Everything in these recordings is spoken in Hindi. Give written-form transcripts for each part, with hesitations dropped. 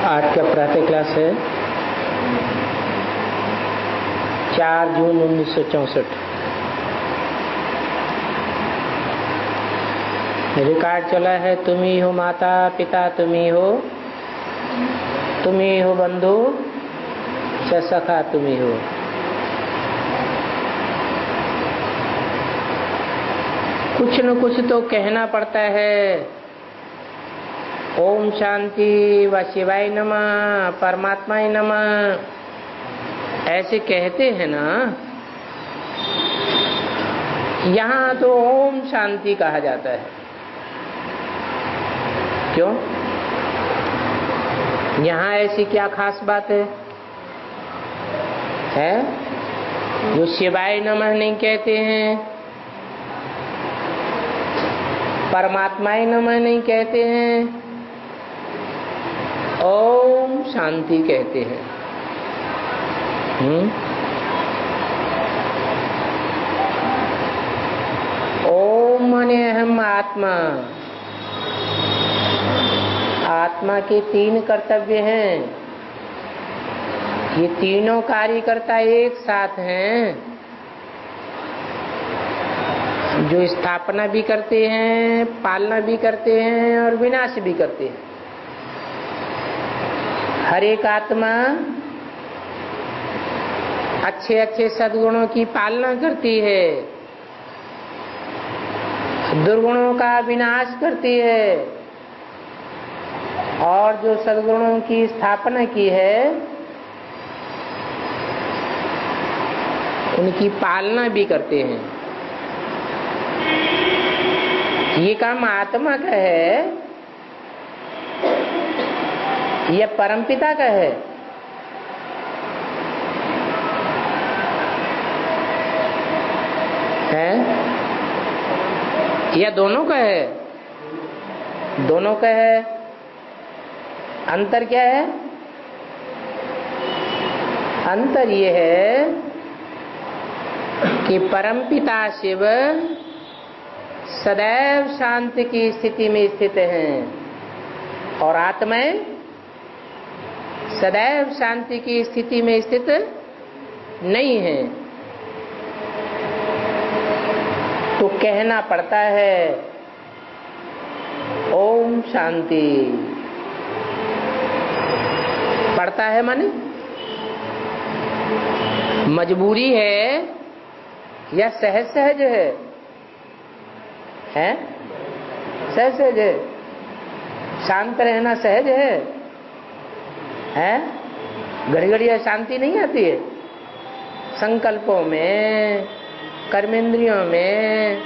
आज का प्रातः क्लास है 4 जून 1964। रिकॉर्ड चला है। तुम ही हो माता पिता, तुम ही हो बंधु सखा, तुम ही हो। कुछ न कुछ तो कहना पड़ता है। ओम शांति व शिवाय नमः, परमात्माय नमः, ऐसे कहते हैं ना। यहाँ तो ओम शांति कहा जाता है। क्यों? यहाँ ऐसी क्या खास बात है? जो शिवाय नमः नहीं कहते हैं, परमात्माय नमः नहीं कहते हैं, ओम शांति कहते हैं। ओम माने अहम आत्मा। आत्मा के 3 कर्तव्य हैं। ये तीनों कार्यकर्ता एक साथ हैं, जो स्थापना भी करते हैं, पालना भी करते हैं और विनाश भी करते हैं। हर एक आत्मा अच्छे अच्छे सद्गुणों की पालना करती है, दुर्गुणों का विनाश करती है, और जो सद्गुणों की स्थापना की है उनकी पालना भी करते हैं। ये काम आत्मा का है या परमपिता का है? या दोनों का है? दोनों का है। अंतर क्या है? अंतर ये है कि परमपिता शिव सदैव शांति की स्थिति में स्थित हैं और आत्माएं सदैव शांति की स्थिति में स्थित नहीं है। तो कहना पड़ता है ओम शांति। पड़ता है माने मजबूरी है या सहज सहज है? सहज सहज है। शांत रहना सहज है। घड़ी घड़ी शांति नहीं आती है। संकल्पों में, कर्मेंद्रियों में,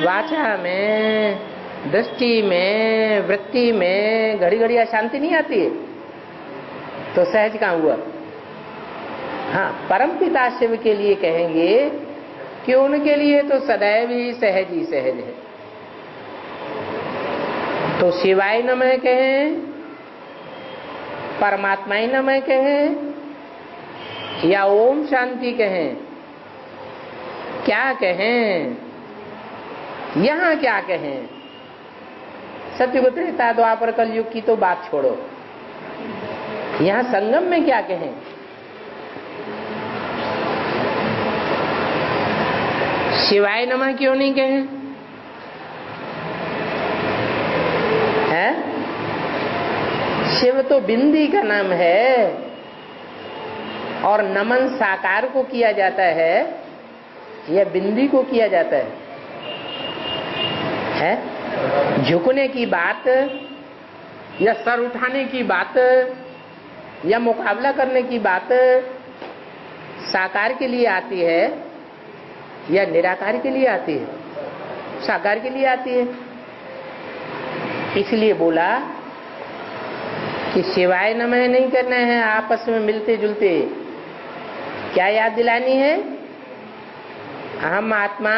वाचा में, दृष्टि में, वृत्ति में घड़ी घड़ी शांति नहीं आती है। तो सहज कहाँ हुआ? हाँ, परमपिता शिव के लिए कहेंगे कि उनके लिए तो सदैव ही सहज है। तो शिवाय नमः कहें, परमात्माय नमः कहें या ओम शांति कहें, क्या कहें? यहाँ क्या कहें? सत्ययुग त्रेता द्वापर कलयुग की तो बात छोड़ो, यहाँ संगम में क्या कहें? शिवाय नमः क्यों नहीं कहें? शिव तो बिंदी का नाम है और नमन साकार को किया जाता है या बिंदी को किया जाता है? झुकने की बात या सर उठाने की बात या मुकाबला करने की बात साकार के लिए आती है या निराकार के लिए आती है? साकार के लिए आती है। इसलिए बोला कि शिवाय नमः नहीं करना है। आपस में मिलते जुलते क्या याद दिलानी है? अहम आत्मा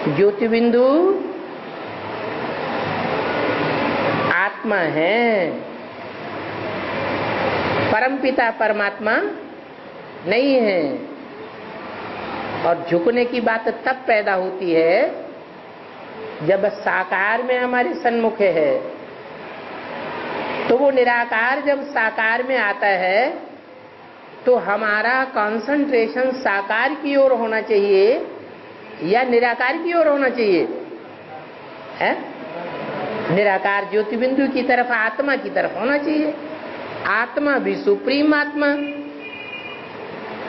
ज्योति बिंदु आत्मा है, परमपिता परमात्मा नहीं है। और झुकने की बात तब पैदा होती है जब साकार में हमारे सन्मुख है। तो तो वो निराकार जब साकार में आता है तो हमारा कंसंट्रेशन साकार की ओर होना चाहिए या निराकार की ओर होना चाहिए? है निराकार ज्योति बिंदु की तरफ, आत्मा की तरफ होना चाहिए। आत्मा भी सुप्रीम आत्मा।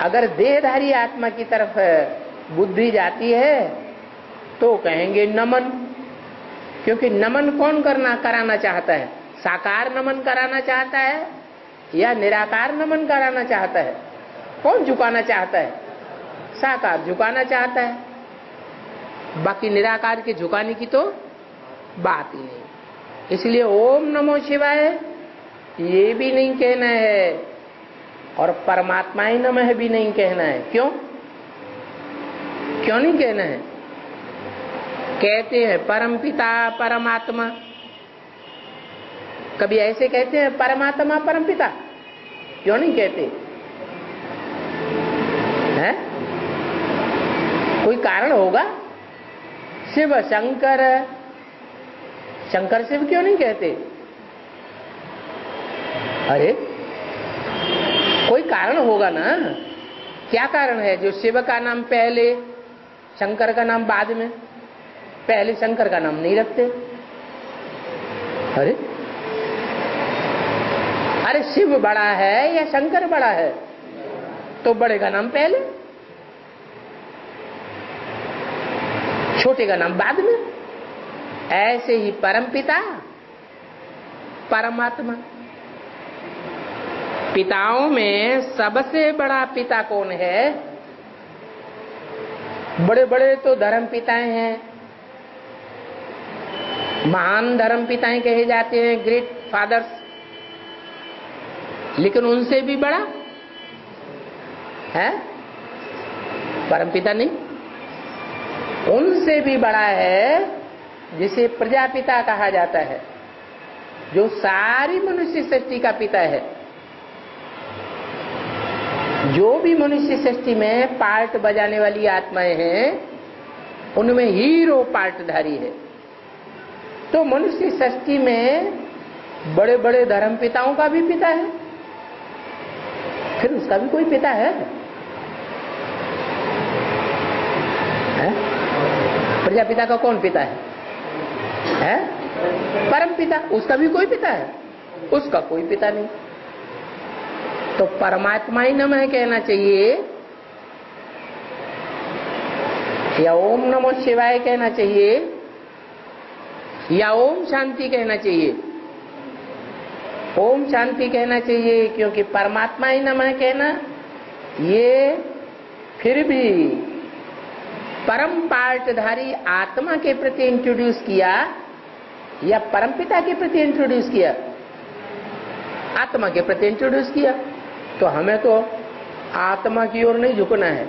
अगर देहधारी आत्मा की तरफ बुद्धि जाती है तो कहेंगे नमन, क्योंकि नमन कौन कराना चाहता है? साकार नमन कराना चाहता है या निराकार नमन कराना चाहता है? कौन झुकाना चाहता है? साकार झुकाना चाहता है। बाकी निराकार के झुकाने की तो बात ही नहीं। इसलिए ओम नमो शिवाय ये भी नहीं कहना है और परमात्माय नमः भी नहीं कहना है। क्यों नहीं कहना है? कहते हैं परमपिता परमात्मा, कभी ऐसे कहते हैं परमात्मा परमपिता? क्यों नहीं कहते हैं? कोई कारण होगा? शिव शंकर, शंकर शिव क्यों नहीं कहते? अरे कोई कारण होगा ना। क्या कारण है जो शिव का नाम पहले, शंकर का नाम बाद में? पहले शंकर का नाम नहीं रखते। अरे शिव बड़ा है या शंकर बड़ा है? तो बड़े का नाम पहले, छोटे का नाम बाद में। ऐसे ही परमपिता परमात्मा। पिताओं में सबसे बड़ा पिता कौन है? बड़े बड़े तो धर्म पिताएं हैं, महान धर्म पिताएं कहे जाते हैं, ग्रेट फादर्स। लेकिन उनसे भी बड़ा है परमपिता नहीं। उनसे भी बड़ा है जिसे प्रजापिता कहा जाता है, जो सारी मनुष्य सृष्टि का पिता है। जो भी मनुष्य सृष्टि में पार्ट बजाने वाली आत्माएं हैं उनमें हीरो पार्टधारी है। तो मनुष्य सृष्टि में बड़े बड़े धर्म पिताओं का भी पिता है, फिर उसका भी कोई पिता है? प्रजापिता का कौन पिता है? परम पिता, उसका भी कोई पिता है? उसका कोई पिता नहीं। तो परमात्मा ही नमः कहना चाहिए या ओम नमो शिवाय कहना चाहिए या ओम शांति कहना चाहिए? ओम शांति कहना चाहिए, क्योंकि परमात्मा ही नमः कहना ये फिर भी परम पार्टधारी आत्मा के प्रति इंट्रोड्यूस किया या परमपिता के प्रति इंट्रोड्यूस किया? आत्मा के प्रति इंट्रोड्यूस किया। तो हमें तो आत्मा की ओर नहीं झुकना है।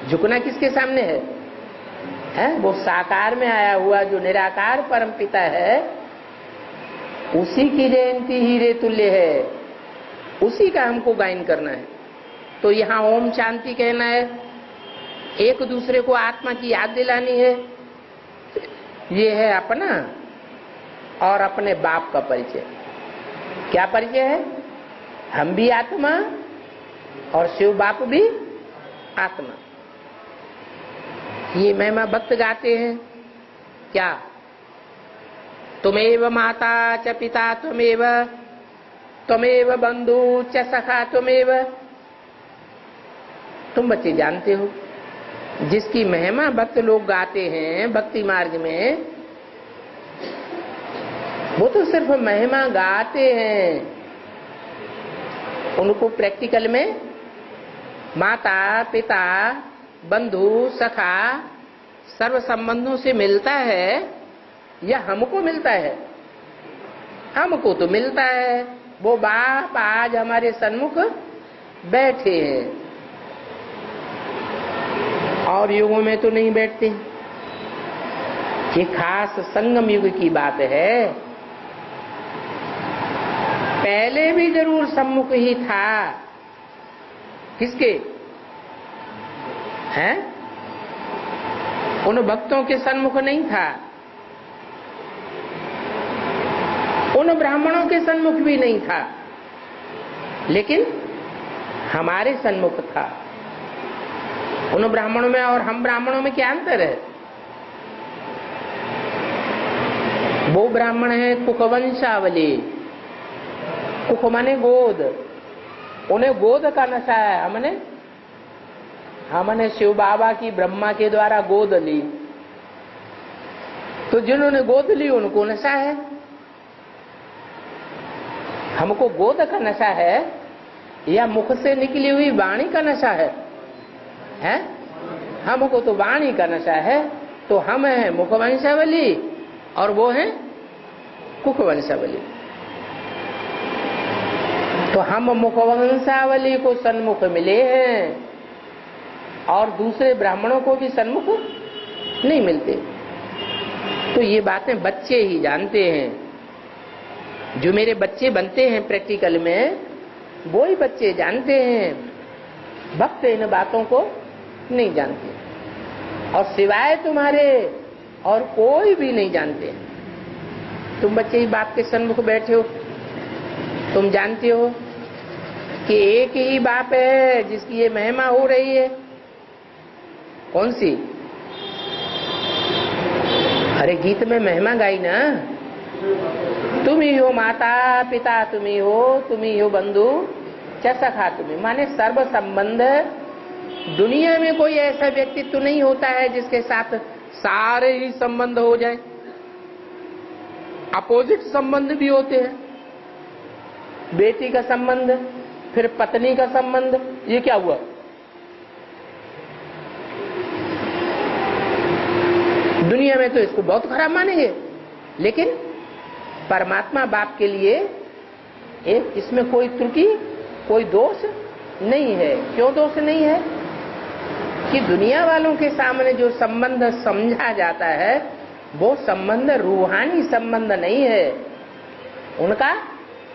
झुकना किसके सामने है? वो साकार में आया हुआ जो निराकार परमपिता है, उसी की जयंती हीरे तुल्य है, उसी का हमको गायन करना है। तो यहाँ ओम शांति कहना है, एक दूसरे को आत्मा की याद दिलानी है। ये है अपना और अपने बाप का परिचय। क्या परिचय है? हम भी आत्मा और शिव बाप भी आत्मा। ये महिमा भक्त गाते हैं। क्या? तुमेव माता च पिता त्वमेव, त्वमेव बंधु च सखा त्वमेव। तुम बच्चे जानते हो जिसकी महिमा भक्त लोग गाते हैं भक्ति मार्ग में, वो तो सिर्फ महिमा गाते हैं। उनको प्रैक्टिकल में माता पिता बंधु सखा सर्व संबंधों से मिलता है या हमको मिलता है? हमको तो मिलता है। वो बाप आज हमारे सन्मुख बैठे हैं, और युगों में तो नहीं बैठते। ये खास संगम युग की बात है। पहले भी जरूर सम्मुख ही था। किसके? हैं? उन भक्तों के सन्मुख नहीं था। उन ब्राह्मणों के सन्मुख भी नहीं था, लेकिन हमारे सन्मुख था। उन ब्राह्मणों में और हम ब्राह्मणों में क्या अंतर है? वो ब्राह्मण है कुखवंशावली, कुख माने गोद, उन्हें गोद का नशा है। हमने शिव बाबा की ब्रह्मा के द्वारा गोद ली, तो जिन्होंने गोद ली उनको नशा है। हमको गोद का नशा है या मुख से निकली हुई वाणी का नशा है? हमको तो वाणी का नशा है। तो हम हैं मुखवंशावली और वो हैं कुखवंशावली। तो हम मुखवंशावली को सन्मुख मिले हैं और दूसरे ब्राह्मणों को भी सन्मुख नहीं मिलते। तो ये बातें बच्चे ही जानते हैं। जो मेरे बच्चे बनते हैं प्रैक्टिकल में, वो ही बच्चे जानते हैं। भक्त इन बातों को नहीं जानते और सिवाय तुम्हारे और कोई भी नहीं जानते। तुम बच्चे ही बाप के सन्मुख बैठे हो, तुम जानते हो कि एक ही बाप है जिसकी ये महिमा हो रही है। कौन सी? अरे गीत में महिमा गाई ना, तुम ही हो माता पिता, तुम ही हो बंधु च सखा, तुम्हें माने सर्व संबंध। दुनिया में कोई ऐसा व्यक्तित्व नहीं होता है जिसके साथ सारे ही संबंध हो जाए। अपोजिट संबंध भी होते हैं। बेटी का संबंध, फिर पत्नी का संबंध, ये क्या हुआ? दुनिया में तो इसको बहुत खराब मानेंगे, लेकिन परमात्मा बाप के लिए एक इसमें कोई त्रुटि, कोई दोष नहीं है। क्यों दोष नहीं है? कि दुनिया वालों के सामने जो संबंध समझा जाता है वो संबंध रूहानी संबंध नहीं है। उनका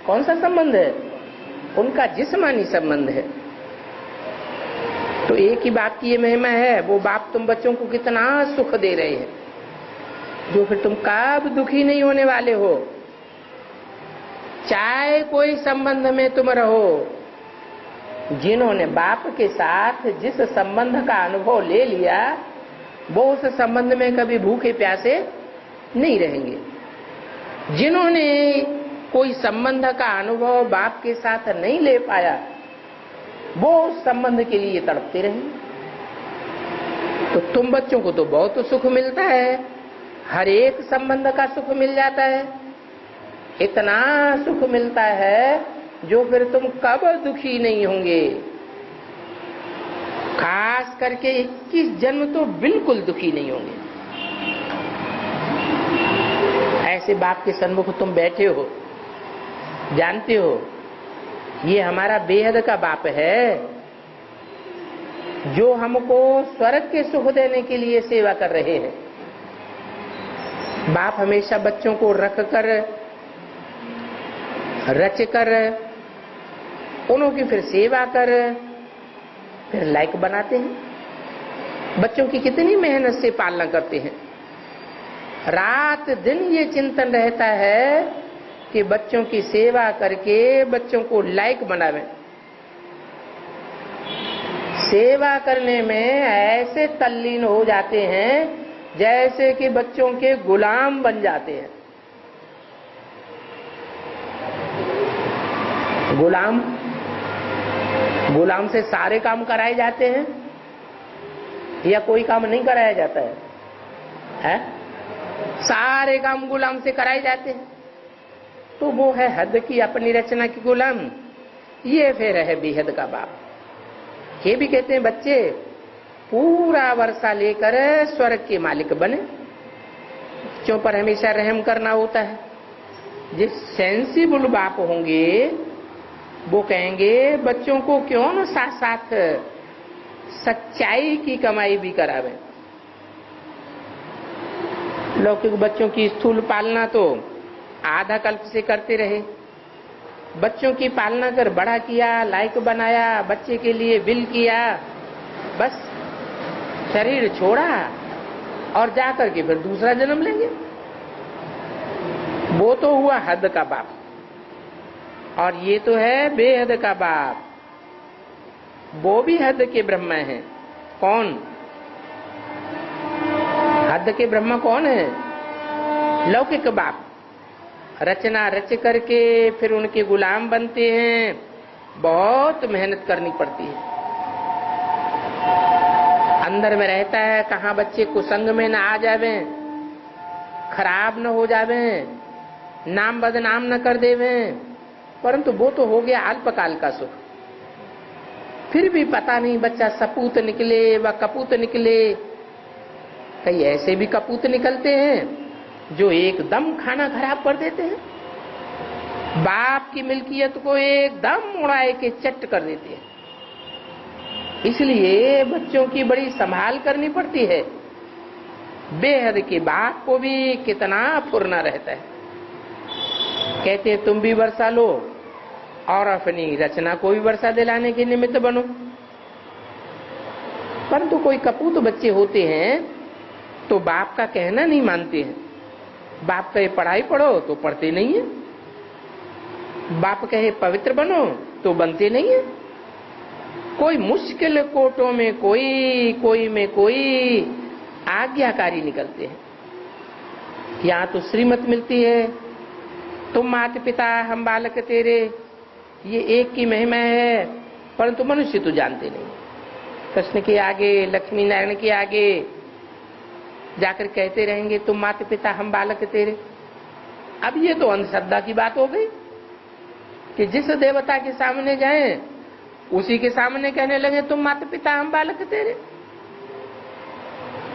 कौन सा संबंध है? उनका जिस्मानी संबंध है। तो एक ही बाप की ये महिमा है। वो बाप तुम बच्चों को कितना सुख दे रहे हैं, जो फिर तुम कब दुखी नहीं होने वाले हो। चाहे कोई संबंध में तुम रहो, जिन्होंने बाप के साथ जिस संबंध का अनुभव ले लिया वो उस संबंध में कभी भूखे प्यासे नहीं रहेंगे। जिन्होंने कोई संबंध का अनुभव बाप के साथ नहीं ले पाया वो उस संबंध के लिए तड़पते रहेंगे। तो तुम बच्चों को तो बहुत सुख मिलता है, हर एक संबंध का सुख मिल जाता है। इतना सुख मिलता है जो फिर तुम कब दुखी नहीं होंगे। खास करके 21 जन्म तो बिल्कुल दुखी नहीं होंगे। ऐसे बाप के सन्मुख तुम बैठे हो, जानते हो ये हमारा बेहद का बाप है जो हमको स्वर्ग के सुख देने के लिए सेवा कर रहे हैं। बाप हमेशा बच्चों को रख कर, रच कर, उन्हों की फिर सेवा कर, फिर लायक बनाते हैं। बच्चों की कितनी मेहनत से पालना करते हैं। रात दिन ये चिंतन रहता है कि बच्चों की सेवा करके बच्चों को लायक बनावें। सेवा करने में ऐसे तल्लीन हो जाते हैं जैसे कि बच्चों के गुलाम बन जाते हैं। गुलाम से सारे काम कराए जाते हैं या कोई काम नहीं कराया जाता है? सारे काम गुलाम से कराए जाते हैं। तो वो है हद की अपनी रचना की गुलाम, ये फिर है बेहद का बाप। ये भी कहते हैं बच्चे पूरा वर्षा लेकर स्वर्ग के मालिक बने। बच्चों पर हमेशा रहम करना होता है। जिस सेंसिबल बाप होंगे वो कहेंगे बच्चों को क्यों न साथ साथ सच्चाई की कमाई भी करावें। लौकिक बच्चों की स्थूल पालना तो आधा कल्प से करते रहे। बच्चों की पालना कर बड़ा किया, लायक बनाया, बच्चे के लिए विल किया, बस शरीर छोड़ा और जाकर के फिर दूसरा जन्म लेंगे। वो तो हुआ हद का बाप, और ये तो है बेहद का बाप। वो भी हद के ब्रह्मा है। कौन? हद के ब्रह्मा कौन है? लौकिक बाप। रचना रच करके फिर उनके गुलाम बनते हैं, बहुत मेहनत करनी पड़ती है। अंदर में रहता है कहाँ बच्चे कुसंग में न आ जावे, खराब न हो जावे, नाम बदनाम न कर देवे, परंतु वो तो हो गया अल्पकाल का सुख। फिर भी पता नहीं बच्चा सपूत निकले व कपूत निकले। कई ऐसे भी कपूत निकलते हैं जो एकदम खाना खराब कर देते हैं, बाप की मिल्कियत को एकदम उड़ाए के चट कर देते हैं। इसलिए बच्चों की बड़ी संभाल करनी पड़ती है। बेहद के बाप को भी कितना फुरना रहता है। कहते तुम भी वर्षा लो और अपनी रचना को भी वर्षा दिलाने के निमित्त बनो। परंतु कोई कपूत बच्चे होते हैं तो बाप का कहना नहीं मानते हैं। बाप कहे पढ़ाई पढ़ो तो पढ़ते नहीं है, बाप कहे पवित्र बनो तो बनते नहीं है। कोई मुश्किल कोटों में कोई में कोई आज्ञाकारी निकलते हैं। यहाँ तो श्रीमत मिलती है, तुम माता पिता हम बालक तेरे, ये एक की महिमा है, परंतु मनुष्य तो जानते नहीं। कृष्ण के आगे, लक्ष्मी नारायण के आगे जाकर कहते रहेंगे तुम माता पिता हम बालक तेरे। अब ये तो अंधश्रद्धा की बात हो गई कि जिस देवता के सामने जाएं उसी के सामने कहने लगे तुम माता पिता हम बालक तेरे।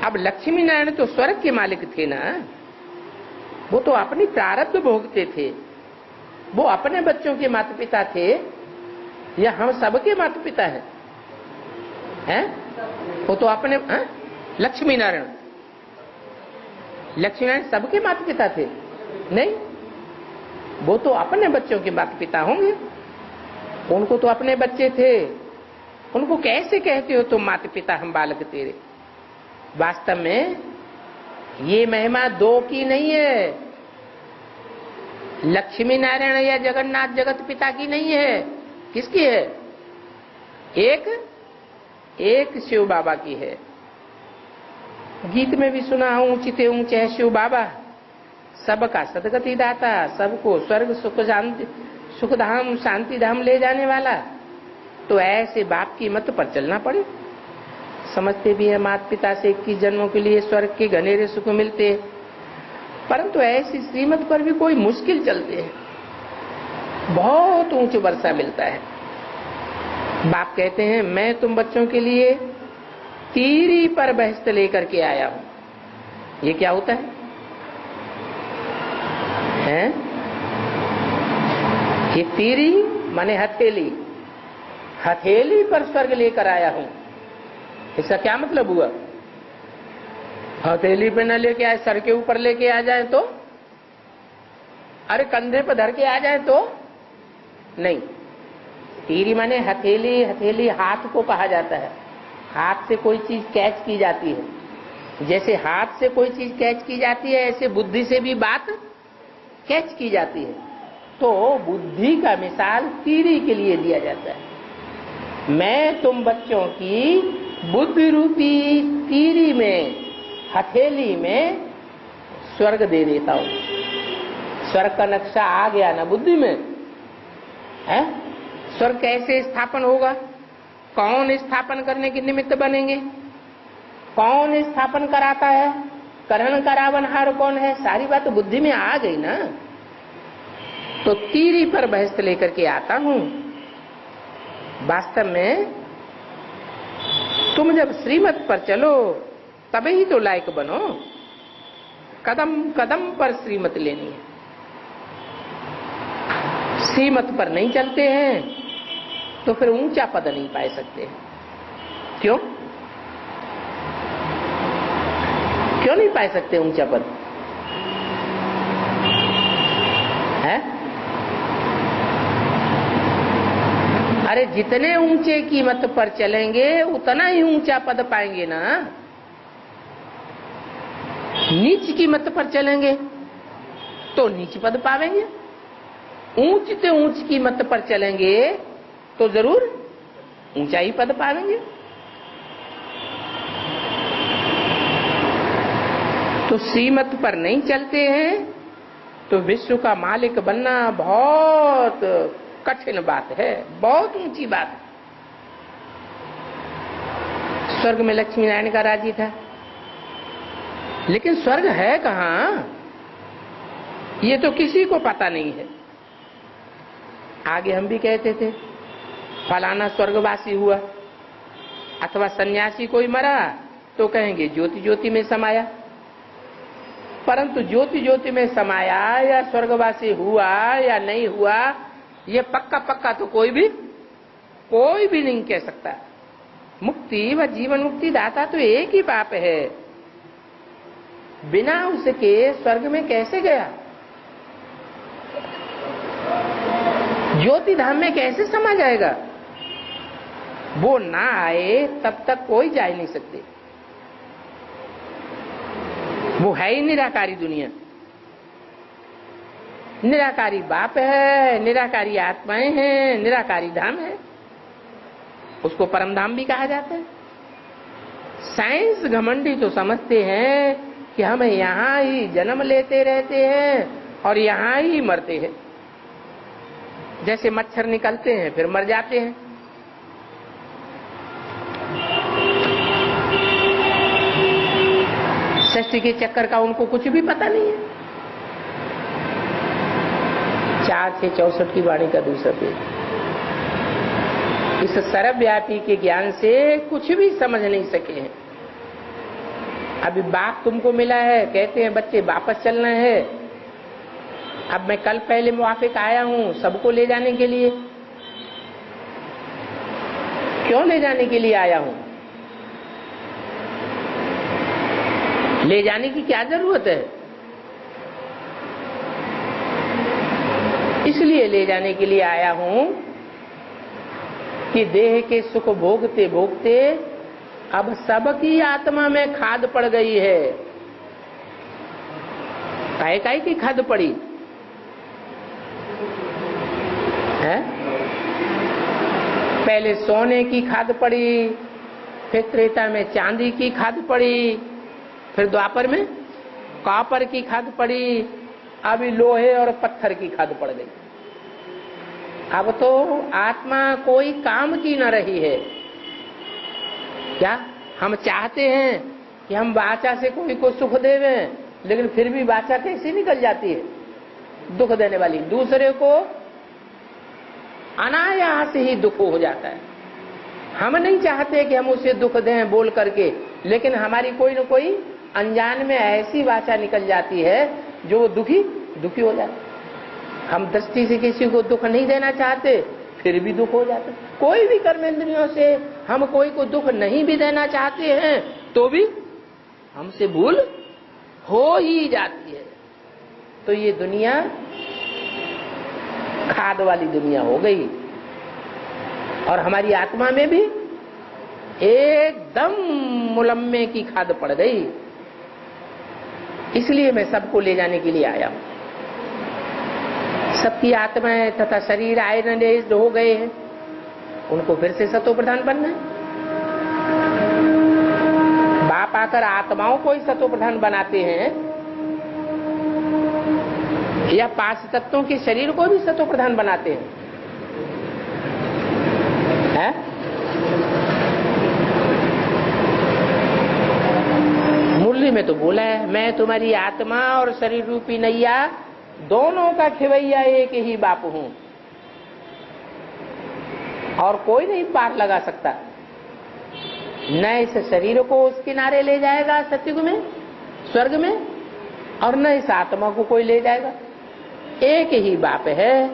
अब लक्ष्मी नारायण तो स्वर्ग के मालिक थे ना, वो तो अपनी प्रारब्ध भोगते थे, वो अपने बच्चों के माता पिता थे या हम सबके माता पिता हैं? वो तो अपने लक्ष्मी नारायण सबके माता पिता थे? नहीं, वो तो अपने बच्चों के माता पिता होंगे। उनको तो अपने बच्चे थे, उनको कैसे कहते हो तुम माता पिता हम बालक तेरे? वास्तव में ये महिमा दो की नहीं है, लक्ष्मी नारायण या जगन्नाथ जगत पिता की नहीं है। किसकी है? एक शिव बाबा की है। गीत में भी सुना हूं, ऊंचे ऊंचे है शिव बाबा, सबका सदगति दाता, सबको स्वर्ग सुख धाम शांति धाम ले जाने वाला। तो ऐसे बाप की मत पर चलना पड़े। समझते भी है माता पिता से 21 जन्मों के लिए स्वर्ग के घनेरे सुख मिलते हैं, परंतु ऐसी श्रीमत पर भी कोई मुश्किल चलते हैं, बहुत ऊंच वर्षा मिलता है। बाप कहते हैं मैं तुम बच्चों के लिए तीरी पर बहस्त लेकर के आया हूं। ये क्या होता है? ये तीरी माने हथेली, हथेली पर स्वर्ग लेकर आया हूं। इसका क्या मतलब हुआ? हथेली पे न लेके आए, सर के ऊपर लेके आ जाए तो? अरे कंधे पर धर के आ जाए तो? नहीं। तीरी माने हथेली, हथेली हाथ को कहा जाता है। हाथ से कोई चीज कैच की जाती है। जैसे हाथ से कोई चीज कैच की जाती है, ऐसे बुद्धि से भी बात कैच की जाती है। तो बुद्धि का मिसाल तीरी के लिए दिया जाता है। मैं तुम बच्चों की बुद्धि रूपी तीरी में, हथेली में स्वर्ग दे देता हूं। स्वर्ग का नक्शा आ गया ना बुद्धि में, है? स्वर्ग कैसे स्थापन होगा? कौन स्थापन करने के निमित्त बनेंगे? कौन स्थापन कराता है? करण करावनहार कौन है? सारी बात बुद्धि में आ गई ना। तो तीरी पर बहस्त लेकर के आता हूं। वास्तव में तुम जब श्रीमत पर चलो तभी ही तो लायक बनो। कदम कदम पर श्रीमत लेनी है। श्रीमत पर नहीं चलते हैं तो फिर ऊंचा पद नहीं पा सकते। क्यों नहीं पा सकते ऊंचा पद? है? अरे जितने ऊंचे कीमत पर चलेंगे उतना ही ऊंचा पद पाएंगे ना। नीच कीमत पर चलेंगे तो नीच पद पावेंगे, ऊंच से ऊंच की मत पर चलेंगे तो जरूर ऊंचाई पद पावेंगे। तो श्रीमत पर नहीं चलते हैं तो विश्व का मालिक बनना बहुत कठिन बात है, बहुत ऊंची बात है। स्वर्ग में लक्ष्मी नारायण का राज्य था, लेकिन स्वर्ग है कहां ये तो किसी को पता नहीं है। आगे हम भी कहते थे फलाना स्वर्गवासी हुआ, अथवा सन्यासी कोई मरा तो कहेंगे ज्योति ज्योति में समाया, परंतु ज्योति ज्योति में समाया या स्वर्गवासी हुआ या नहीं हुआ ये पक्का पक्का तो कोई भी नहीं कह सकता। मुक्ति व जीवन मुक्ति दाता तो एक ही बाप है, बिना उसके स्वर्ग में कैसे गया, ज्योति धाम में कैसे समा जाएगा। वो ना आए तब तक कोई जा ही नहीं सकते। वो है ही निराकारी दुनिया, निराकारी बाप है, निराकारी आत्माएं हैं, निराकारी धाम है, उसको परम धाम भी कहा जाता है। साइंस घमंडी तो समझते हैं कि हम यहां ही जन्म लेते रहते हैं और यहां ही मरते हैं, जैसे मच्छर निकलते हैं फिर मर जाते हैं। सृष्टि के चक्कर का उनको कुछ भी पता नहीं है। 4/6/64 की वाणी का दूसरा पेज। इस सर्वव्यापी के ज्ञान से कुछ भी समझ नहीं सके हैं। अभी बाप तुमको मिला है, कहते हैं बच्चे वापस चलना है। अब मैं कल पहले मुआफिक आया हूं सबको ले जाने के लिए। क्यों ले जाने के लिए आया हूं? ले जाने की क्या जरूरत है? इसलिए ले जाने के लिए आया हूं कि देह के सुख भोगते भोगते अब सबकी आत्मा में खाद पड़ गई है। काय की खाद पड़ी है? पहले सोने की खाद पड़ी, फिर त्रेता में चांदी की खाद पड़ी, फिर द्वापर में कॉपर की खाद पड़ी, अभी लोहे और पत्थर की खाद पड़ गई। अब तो आत्मा कोई काम की न रही है। क्या हम चाहते हैं कि हम वाचा से कोई को सुख देवें, लेकिन फिर भी वाचा कैसे निकल जाती है दुख देने वाली, दूसरे को अनायास ही दुख हो जाता है। हम नहीं चाहते कि हम उसे दुख दें बोल करके, लेकिन हमारी कोई न कोई अनजान में ऐसी वाचा निकल जाती है जो दुखी हो जाता है। हम दृष्टि से किसी को दुख नहीं देना चाहते, फिर भी दुख हो जाता है। कोई भी कर्मेंद्रियों से हम कोई को दुख नहीं भी देना चाहते हैं तो भी हमसे भूल हो ही जाती है। तो ये दुनिया खाद वाली दुनिया हो गई, और हमारी आत्मा में भी एकदम मुलम्मे की खाद पड़ गई। इसलिए मैं सबको ले जाने के लिए आया हूं। सबकी आत्माएं तथा शरीर आयरनाइज्ड हो गए हैं, उनको फिर से सतो प्रधान बनना है। बाप आकर आत्माओं को ही सतो प्रधान बनाते हैं, या 5 तत्वों के शरीर को भी सतो प्रधान बनाते हैं, है? मुरली में तो बोला है, मैं तुम्हारी आत्मा और शरीर रूपी नैया दोनों का खिवैया एक ही बाप हूं, और कोई नहीं पार लगा सकता। न इस शरीर को उस किनारे ले जाएगा सतयुग में, स्वर्ग में, और न इस आत्मा को कोई ले जाएगा। एक ही बाप है,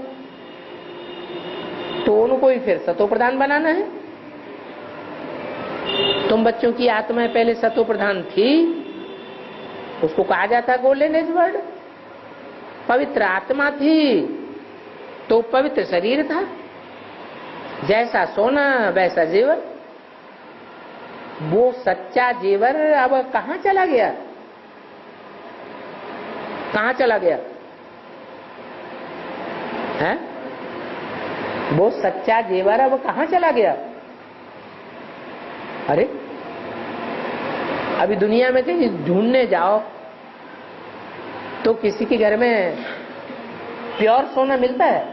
तो उनको ही फिर सतो प्रधान बनाना है। तुम बच्चों की आत्मा पहले सतो प्रधान थी, उसको कहा जाता गोल्डन एज वर्ड। पवित्र आत्मा थी तो पवित्र शरीर था, जैसा सोना वैसा जेवर। वो सच्चा जेवर अब कहां चला गया? कहां चला गया? है? वो सच्चा जेवर है, वो कहाँ चला गया? अरे अभी दुनिया में कहीं ढूंढने जाओ तो किसी के घर में प्योर सोना मिलता है?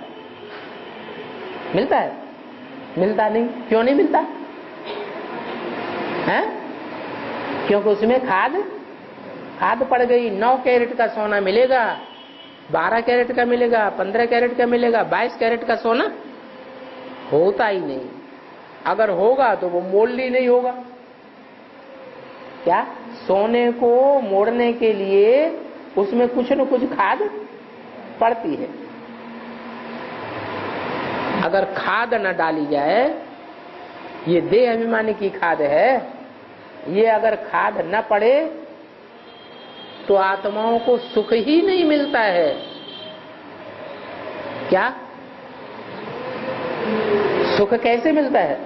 मिलता है? मिलता नहीं। क्यों नहीं मिलता है? क्योंकि उसमें खाद पड़ गई। 9 कैरेट का सोना मिलेगा, 12 कैरेट का मिलेगा, 15 कैरेट का मिलेगा, 22 कैरेट का सोना होता ही नहीं। अगर होगा तो वो मोल्ड ही नहीं होगा। क्या? सोने को मोड़ने के लिए उसमें कुछ न कुछ खाद पड़ती है। अगर खाद न डाली जाए, ये देह अभिमानी की खाद है, ये अगर खाद न पड़े तो आत्माओं को सुख ही नहीं मिलता है। क्या? सुख कैसे मिलता है?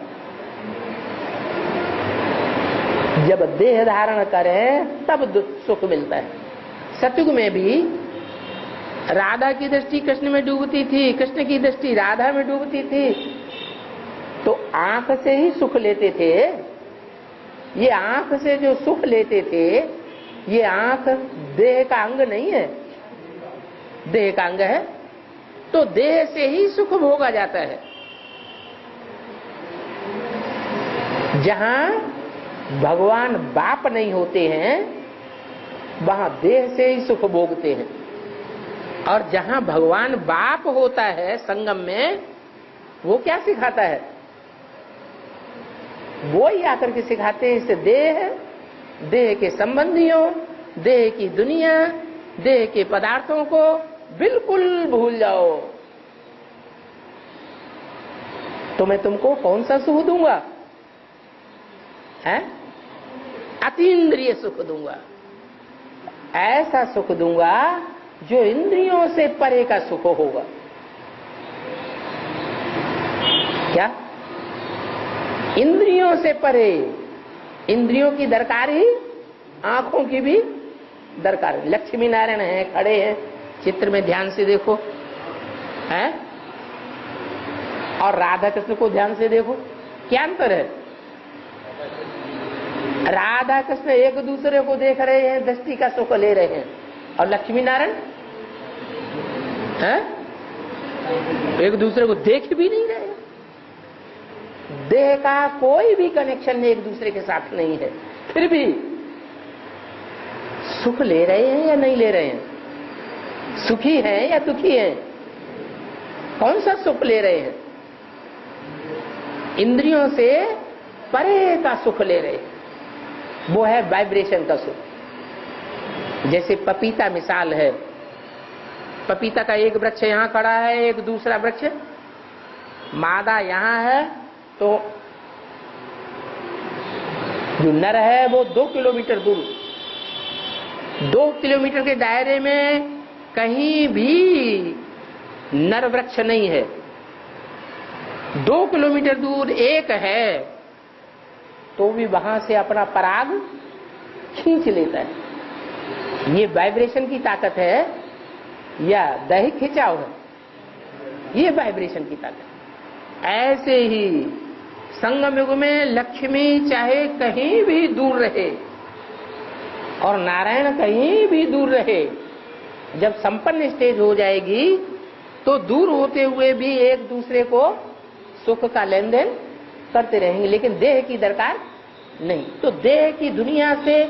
जब देह धारण करें तब सुख मिलता है। सतयुग में भी राधा की दृष्टि कृष्ण में डूबती थी, कृष्ण की दृष्टि राधा में डूबती थी, तो आंख से ही सुख लेते थे। ये आंख से जो सुख लेते थे, ये आंख देह का अंग नहीं है, देह का अंग है, तो देह से ही सुख भोगा जाता है। जहां भगवान बाप नहीं होते हैं वहां देह से ही सुख भोगते हैं, और जहां भगवान बाप होता है संगम में, वो क्या सिखाता है? वो ही आकर के सिखाते हैं इससे देह के संबंधियों, देह की दुनिया, देह के पदार्थों को बिल्कुल भूल जाओ, तो मैं तुमको कौन सा सुख दूंगा? है? अतीन्द्रिय सुख दूंगा। ऐसा सुख दूंगा जो इंद्रियों से परे का सुख होगा। क्या? इंद्रियों से परे। इंद्रियों की दरकार ही आंखों की भी दरकार है। लक्ष्मी नारायण है, खड़े हैं, चित्र में ध्यान से देखो, है? और राधा कृष्ण को ध्यान से देखो, क्या अंतर है? राधा कृष्ण एक दूसरे को देख रहे हैं, दृष्टि का सुख ले रहे हैं, और लक्ष्मी नारायण एक दूसरे को देख भी नहीं रहे। देह का कोई भी कनेक्शन एक दूसरे के साथ नहीं है, फिर भी सुख ले रहे हैं या नहीं ले रहे हैं? सुखी हैं या दुखी हैं? कौन सा सुख ले रहे हैं? इंद्रियों से परे का सुख ले रहे हैं, वो है वाइब्रेशन का सुख। जैसे पपीता मिसाल है, पपीता का एक वृक्ष यहां खड़ा है, एक दूसरा वृक्ष मादा यहां है, तो जो नर है वो 2 किलोमीटर दूर, 2 किलोमीटर के दायरे में कहीं भी नर वृक्ष नहीं है। 2 किलोमीटर दूर एक है, तो भी वहां से अपना पराग खींच लेता है। ये वाइब्रेशन की ताकत है या दैहिक खिंचाव है? ये वाइब्रेशन की ताकत। ऐसे ही संगम युग में लक्ष्मी चाहे कहीं भी दूर रहे और नारायण कहीं भी दूर रहे, जब संपन्न स्टेज हो जाएगी तो दूर होते हुए भी एक दूसरे को सुख का लेन देन करते रहेंगे, लेकिन देह की दरकार नहीं। तो देह की दुनिया से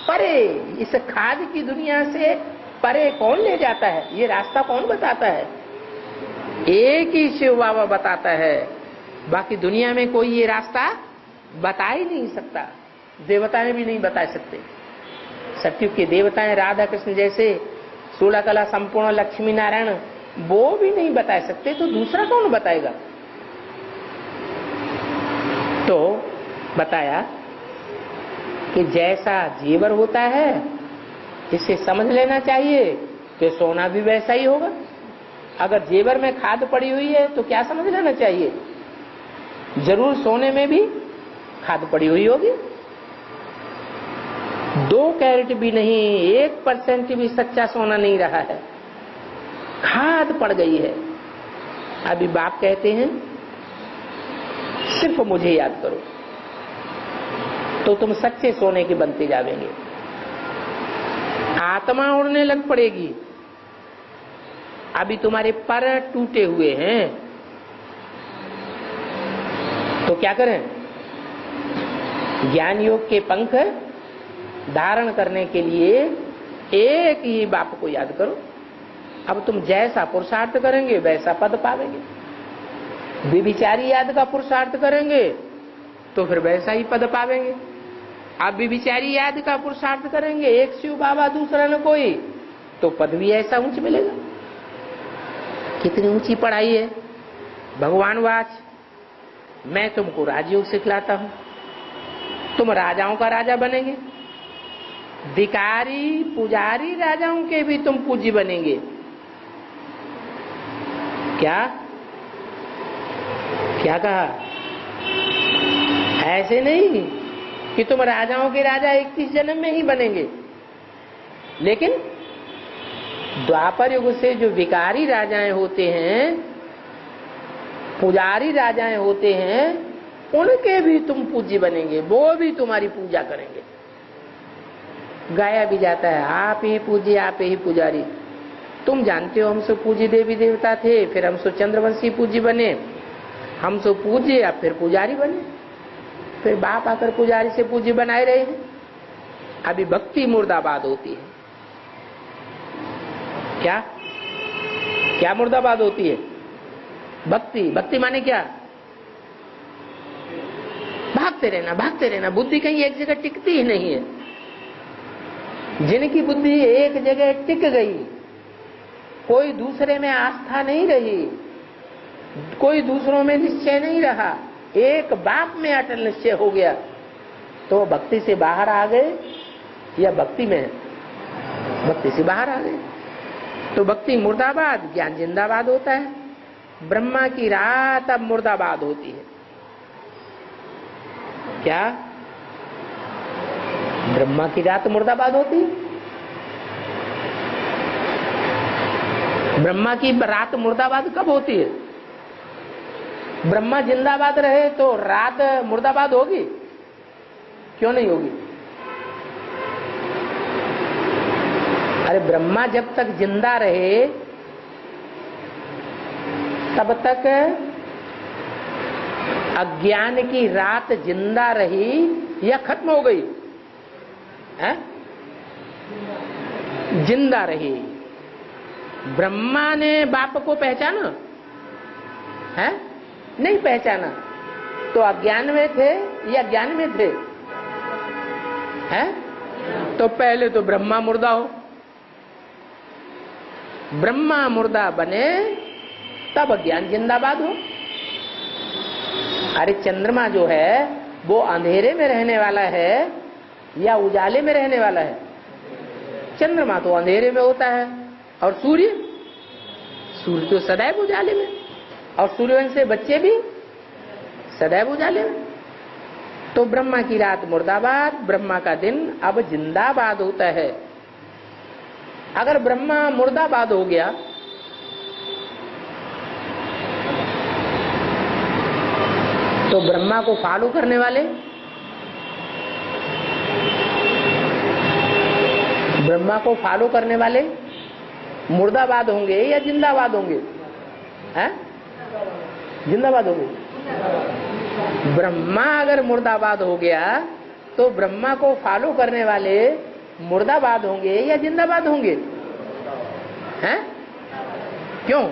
परे, इस खाद की दुनिया से परे कौन ले जाता है? ये रास्ता कौन बताता है? एक ही शिव बाबा बताता है, बाकी दुनिया में कोई ये रास्ता बता ही नहीं सकता। देवताएं भी नहीं बता सकते। सतयुग के देवताएं राधा कृष्ण जैसे 16 कला संपूर्ण लक्ष्मी नारायण वो भी नहीं बता सकते, तो दूसरा कौन बताएगा? तो बताया कि जैसा जेवर होता है इसे समझ लेना चाहिए कि सोना भी वैसा ही होगा। अगर जेवर में खाद पड़ी हुई है तो क्या समझ लेना चाहिए? जरूर सोने में भी खाद पड़ी हुई होगी। 2 कैरेट भी नहीं, 1% भी सच्चा सोना नहीं रहा है, खाद पड़ गई है। अभी बाप कहते हैं सिर्फ मुझे याद करो, तो तुम सच्चे सोने के बनते जावेंगे। आत्मा उड़ने लग पड़ेगी। अभी तुम्हारे पर टूटे हुए हैं, तो क्या करें? ज्ञान योग के पंख धारण करने के लिए एक ही बाप को याद करो। अब तुम जैसा पुरुषार्थ करेंगे वैसा पद पावेंगे। विभिचारी याद का पुरुषार्थ करेंगे तो फिर वैसा ही पद पावेंगे। आप विभिचारी याद का पुरुषार्थ करेंगे, एक शिव बाबा दूसरा न कोई, तो पद भी ऐसा ऊंच मिलेगा। कितनी ऊंची पढ़ाई है। भगवान वाच, मैं तुमको राजयोग सिखलाता हूं, तुम राजाओं का राजा बनेंगे। भिखारी पुजारी राजाओं के भी तुम पूज्य बनेंगे। क्या क्या कहा? ऐसे नहीं कि तुम राजाओं के राजा 31 जन्म में ही बनेंगे, लेकिन द्वापर युग से जो भिखारी राजाएं होते हैं, पुजारी राजाएं होते हैं, उनके भी तुम पूज्य बनेंगे, वो भी तुम्हारी पूजा करेंगे। गाया भी जाता है, आप ही पूज्य आप ही पुजारी। तुम जानते हो हमसे पूज्य देवी देवता थे, फिर हमसे चंद्रवंशी पूज्य बने, हमसे पूज्य अब फिर पुजारी बने, फिर बाप आकर पुजारी से पूज्य बनाए रहे हैं। अभी भक्ति मुर्दाबाद होती है। क्या क्या मुर्दाबाद होती है? भक्ति। भक्ति माने क्या? भागते रहना। बुद्धि कहीं एक जगह टिकती ही नहीं है। जिनकी बुद्धि एक जगह टिक गई, कोई दूसरे में आस्था नहीं रही, कोई दूसरों में निश्चय नहीं रहा, एक बाप में अटल निश्चय हो गया, तो भक्ति से बाहर आ गए या भक्ति में? भक्ति से बाहर आ गए। तो भक्ति मुर्दाबाद, ज्ञान जिंदाबाद होता है। ब्रह्मा की रात अब मुर्दाबाद होती है। क्या ब्रह्मा की रात मुर्दाबाद होती है? ब्रह्मा की रात मुर्दाबाद कब होती है? ब्रह्मा जिंदाबाद रहे तो रात मुर्दाबाद होगी? क्यों नहीं होगी? अरे ब्रह्मा जब तक जिंदा रहे तब तक अज्ञान की रात जिंदा रही या खत्म हो गई? है? जिंदा रही। ब्रह्मा ने बाप को पहचाना है? नहीं पहचाना, तो अज्ञान में थे या ज्ञान में थे? हैं? तो पहले तो ब्रह्मा मुर्दा हो। ब्रह्मा मुर्दा बने तब अज्ञान जिंदाबाद हो। अरे चंद्रमा जो है वो अंधेरे में रहने वाला है या उजाले में रहने वाला है? चंद्रमा तो अंधेरे में होता है। और सूर्य तो सदैव उजाले में, और सूर्यवंश से बच्चे भी सदैव उजाले में। तो ब्रह्मा की रात मुर्दाबाद, ब्रह्मा का दिन अब जिंदाबाद होता है। अगर ब्रह्मा मुर्दाबाद हो गया तो ब्रह्मा को फॉलो करने वाले, ब्रह्मा को फॉलो करने वाले मुर्दाबाद होंगे या जिंदाबाद होंगे? हैं? जिंदाबाद होंगे। ब्रह्मा अगर मुर्दाबाद हो गया तो ब्रह्मा को फॉलो करने वाले मुर्दाबाद होंगे या जिंदाबाद होंगे? हैं? क्यों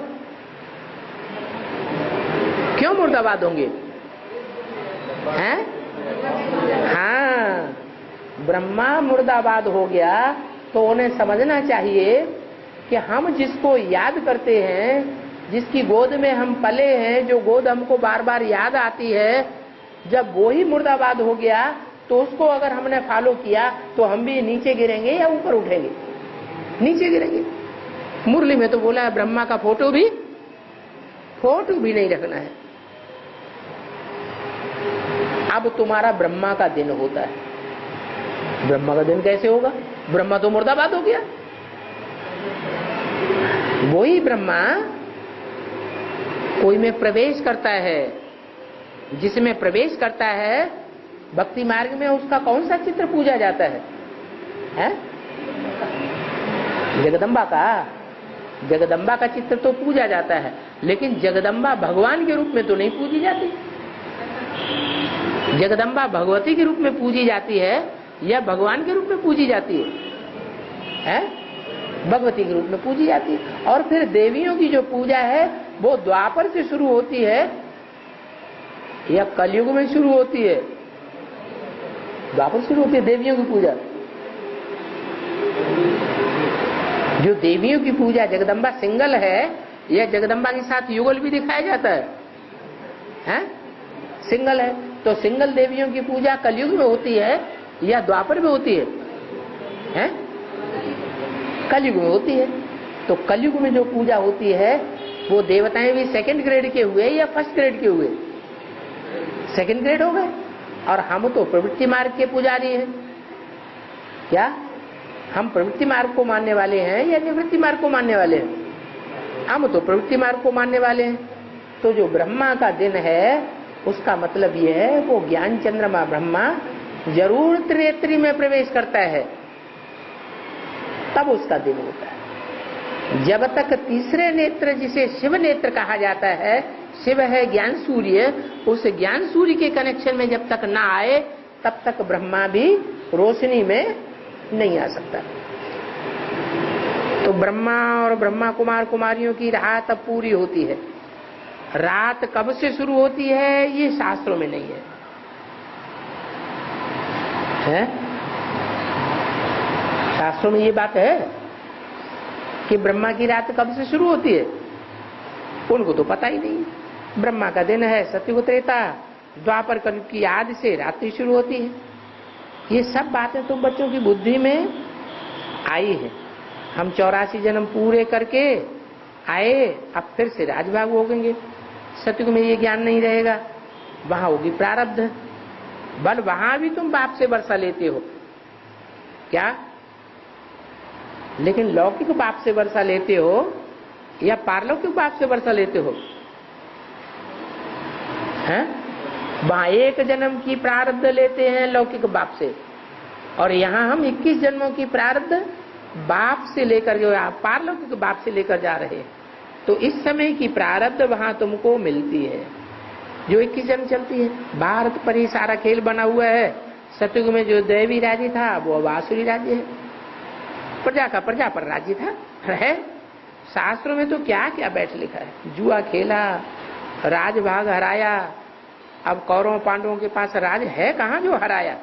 क्यों मुर्दाबाद होंगे? हैं? हाँ, ब्रह्मा मुर्दाबाद हो गया तो उन्हें समझना चाहिए कि हम जिसको याद करते हैं, जिसकी गोद में हम पले हैं, जो गोद हमको बार बार याद आती है, जब वो ही मुर्दाबाद हो गया तो उसको अगर हमने फॉलो किया तो हम भी नीचे गिरेंगे या ऊपर उठेंगे? नीचे गिरेंगे। मुरली में तो बोला है ब्रह्मा का फोटो भी नहीं रखना है। अब तुम्हारा ब्रह्मा का दिन होता है। ब्रह्मा का दिन कैसे होगा? ब्रह्मा तो मुर्दाबाद हो गया। वही ब्रह्मा कोई में प्रवेश करता है, जिसमें प्रवेश करता है भक्ति मार्ग में, उसका कौन सा चित्र पूजा जाता है? जगदम्बा का। जगदम्बा का चित्र तो पूजा जाता है, लेकिन जगदम्बा भगवान के रूप में तो नहीं पूजी जाती। जगदम्बा भगवती के रूप में पूजी जाती है या भगवान के रूप में पूजी जाती है? भगवती के रूप में पूजी जाती है। और फिर देवियों की जो पूजा है वो द्वापर से शुरू होती है या कलयुग में शुरू होती है? द्वापर शुरू होती है देवियों की पूजा। जो देवियों की पूजा जगदम्बा सिंगल है या जगदम्बा के साथ युगल भी दिखाया जाता है? सिंगल है तो सिंगल देवियों की पूजा कलयुग में होती है या द्वापर में होती है? कलयुग में होती है। तो कलयुग में जो पूजा होती है वो देवताएं भी सेकंड ग्रेड के हुए या फर्स्ट ग्रेड के हुए? सेकंड ग्रेड हो गए। और हम तो प्रवृत्ति मार्ग के पुजारी हैं। क्या हम प्रवृत्ति मार्ग को मानने वाले हैं या निवृत्ति मार्ग को मानने वाले हैं? हम तो प्रवृत्ति मार्ग को मानने वाले हैं। तो जो ब्रह्मा का दिन है उसका मतलब ये है वो ज्ञान चंद्रमा ब्रह्मा जरूर त्रिनेत्री में प्रवेश करता है, तब उसका दिन होता है। जब तक तीसरे नेत्र जिसे शिव नेत्र कहा जाता है, शिव है ज्ञान सूर्य, उस ज्ञान सूर्य के कनेक्शन में जब तक ना आए तब तक ब्रह्मा भी रोशनी में नहीं आ सकता। तो ब्रह्मा और ब्रह्मा कुमार कुमारियों की रात अब पूरी होती है। रात कब से शुरू होती है ये शास्त्रों में नहीं है? शास्त्रों में ये बात है कि ब्रह्मा की रात कब से शुरू होती है? उनको तो पता ही नहीं। ब्रह्मा का दिन है सतयुग त्रेता, द्वापर कलयुग की आदि से रात्रि शुरू होती है। ये सब बातें तो बच्चों की बुद्धि में आई है। हम 84 जन्म पूरे करके आए, अब फिर से राजभाग होंगे। सतयुग में ये ज्ञान नहीं रहेगा, वहां होगी प्रारब्ध बल। वहां भी तुम बाप से वर्षा लेते हो क्या? लेकिन लौकिक बाप से वर्षा लेते हो या पारलौकिक बाप से वर्षा लेते हो? वहां एक जन्म की प्रारब्ध लेते हैं लौकिक बाप से, और यहाँ हम 21 जन्मों की प्रारब्ध बाप से लेकर जो पारलौकिक बाप से लेकर जा रहे हैं। तो इस समय की प्रारब्ध वहां तुमको मिलती है जो 21 जन्म चलती है। भारत पर ही सारा खेल बना हुआ है। सतयुग में जो दैवी राज्य था वो अब आसुरी राज्य है। प्रजा का प्रजा पर राज्य था है। शास्त्रों में तो क्या क्या बैठ लिखा है। जुआ खेला, राजभाग हराया। अब कौरवों पांडवों के पास राज है कहाँ जो हराया?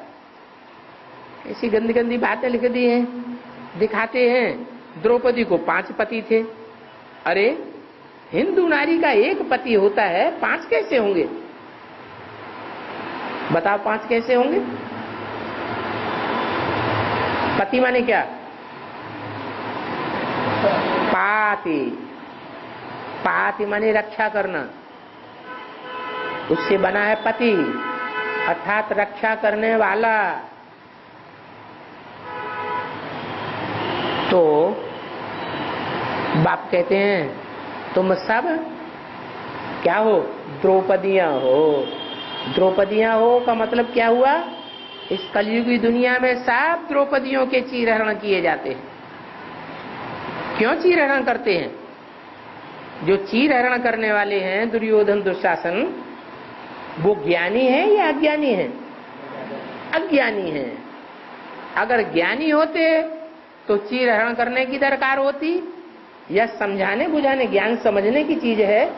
ऐसी गंदी गंदी बातें लिख दी हैं। दिखाते हैं द्रौपदी को 5 पति थे। अरे हिंदू नारी का एक पति होता है, 5 कैसे होंगे? बताओ 5 कैसे होंगे? पति माने क्या? पाति। पाति माने रक्षा करना, उससे बना है पति, अर्थात रक्षा करने वाला। तो बाप कहते हैं तुम सब क्या हो? द्रौपदियां हो। द्रौपदियां हो का मतलब क्या हुआ? इस कलयुगी दुनिया में सब द्रौपदियों के चीरहरण किए जाते हैं। क्यों चीरहरण करते हैं? जो चीरहरण करने वाले हैं दुर्योधन दुशासन, वो ज्ञानी है या अज्ञानी है? अज्ञानी है। अगर ज्ञानी होते तो चीरहरण करने की दरकार होती या समझाने बुझाने? ज्ञान समझने की चीज है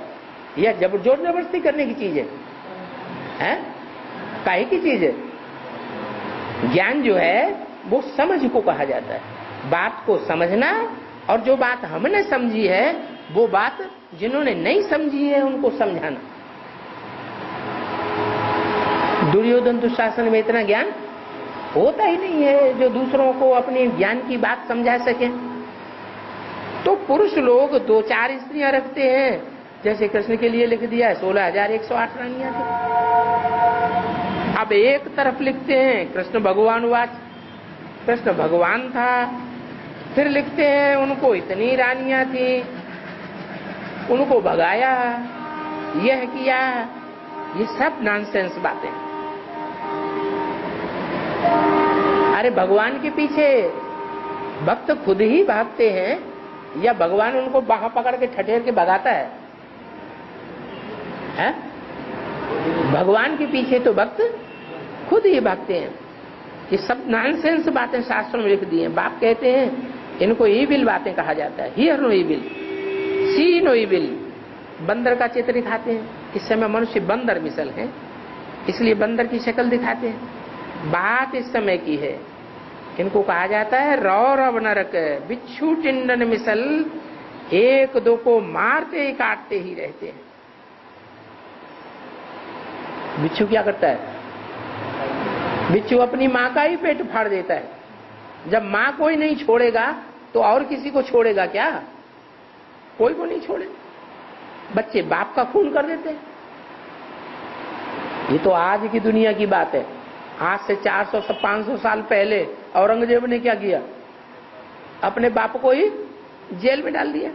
या जोर जबरदस्ती करने की चीज है? काहे की चीज है? ज्ञान जो है वो समझ को कहा जाता है। बात को समझना, और जो बात हमने समझी है वो बात जिन्होंने नहीं समझी है उनको समझाना। दुर्योधन दुशासन में इतना ज्ञान होता ही नहीं है जो दूसरों को अपने ज्ञान की बात समझा सके। तो पुरुष लोग 2-4 स्त्रियां रखते हैं, जैसे कृष्ण के लिए लिख दिया 16,108 रानियां थी। अब एक तरफ लिखते हैं कृष्ण भगवान वाच, कृष्ण भगवान था। फिर लिखते हैं उनको इतनी रानियां थी, उनको भगाया, यह किया, ये सब नॉनसेंस बातें। अरे भगवान के पीछे भक्त खुद ही भागते हैं या भगवान उनको बाह पकड़ के ठठेर के भगाता है? हैं? भगवान के पीछे तो भक्त खुद ही भागते हैं। ये सब नॉनसेंस बातें शास्त्रों में लिख दी हैं। बाप कहते हैं इनको ईविल बातें कहा जाता है। Hear no evil, see no evil. बंदर का चित्र दिखाते हैं, इस समय मनुष्य बंदर मिसल है, इसलिए बंदर की शक्ल दिखाते हैं। बात इस समय की है। इनको कहा जाता है रौरव नरक, बिच्छू टिंडन मिसल, एक दो को मारते ही काटते ही रहते हैं। बिच्छू क्या करता है? बिच्छू अपनी माँ का ही पेट फाड़ देता है। जब माँ कोई नहीं छोड़ेगा तो और किसी को छोड़ेगा क्या? कोई को नहीं छोड़े। बच्चे बाप का खून कर देते हैं। ये तो आज की दुनिया की बात है। आज से 400 से 500 साल पहले औरंगजेब ने क्या किया? अपने बाप को ही जेल में डाल दिया।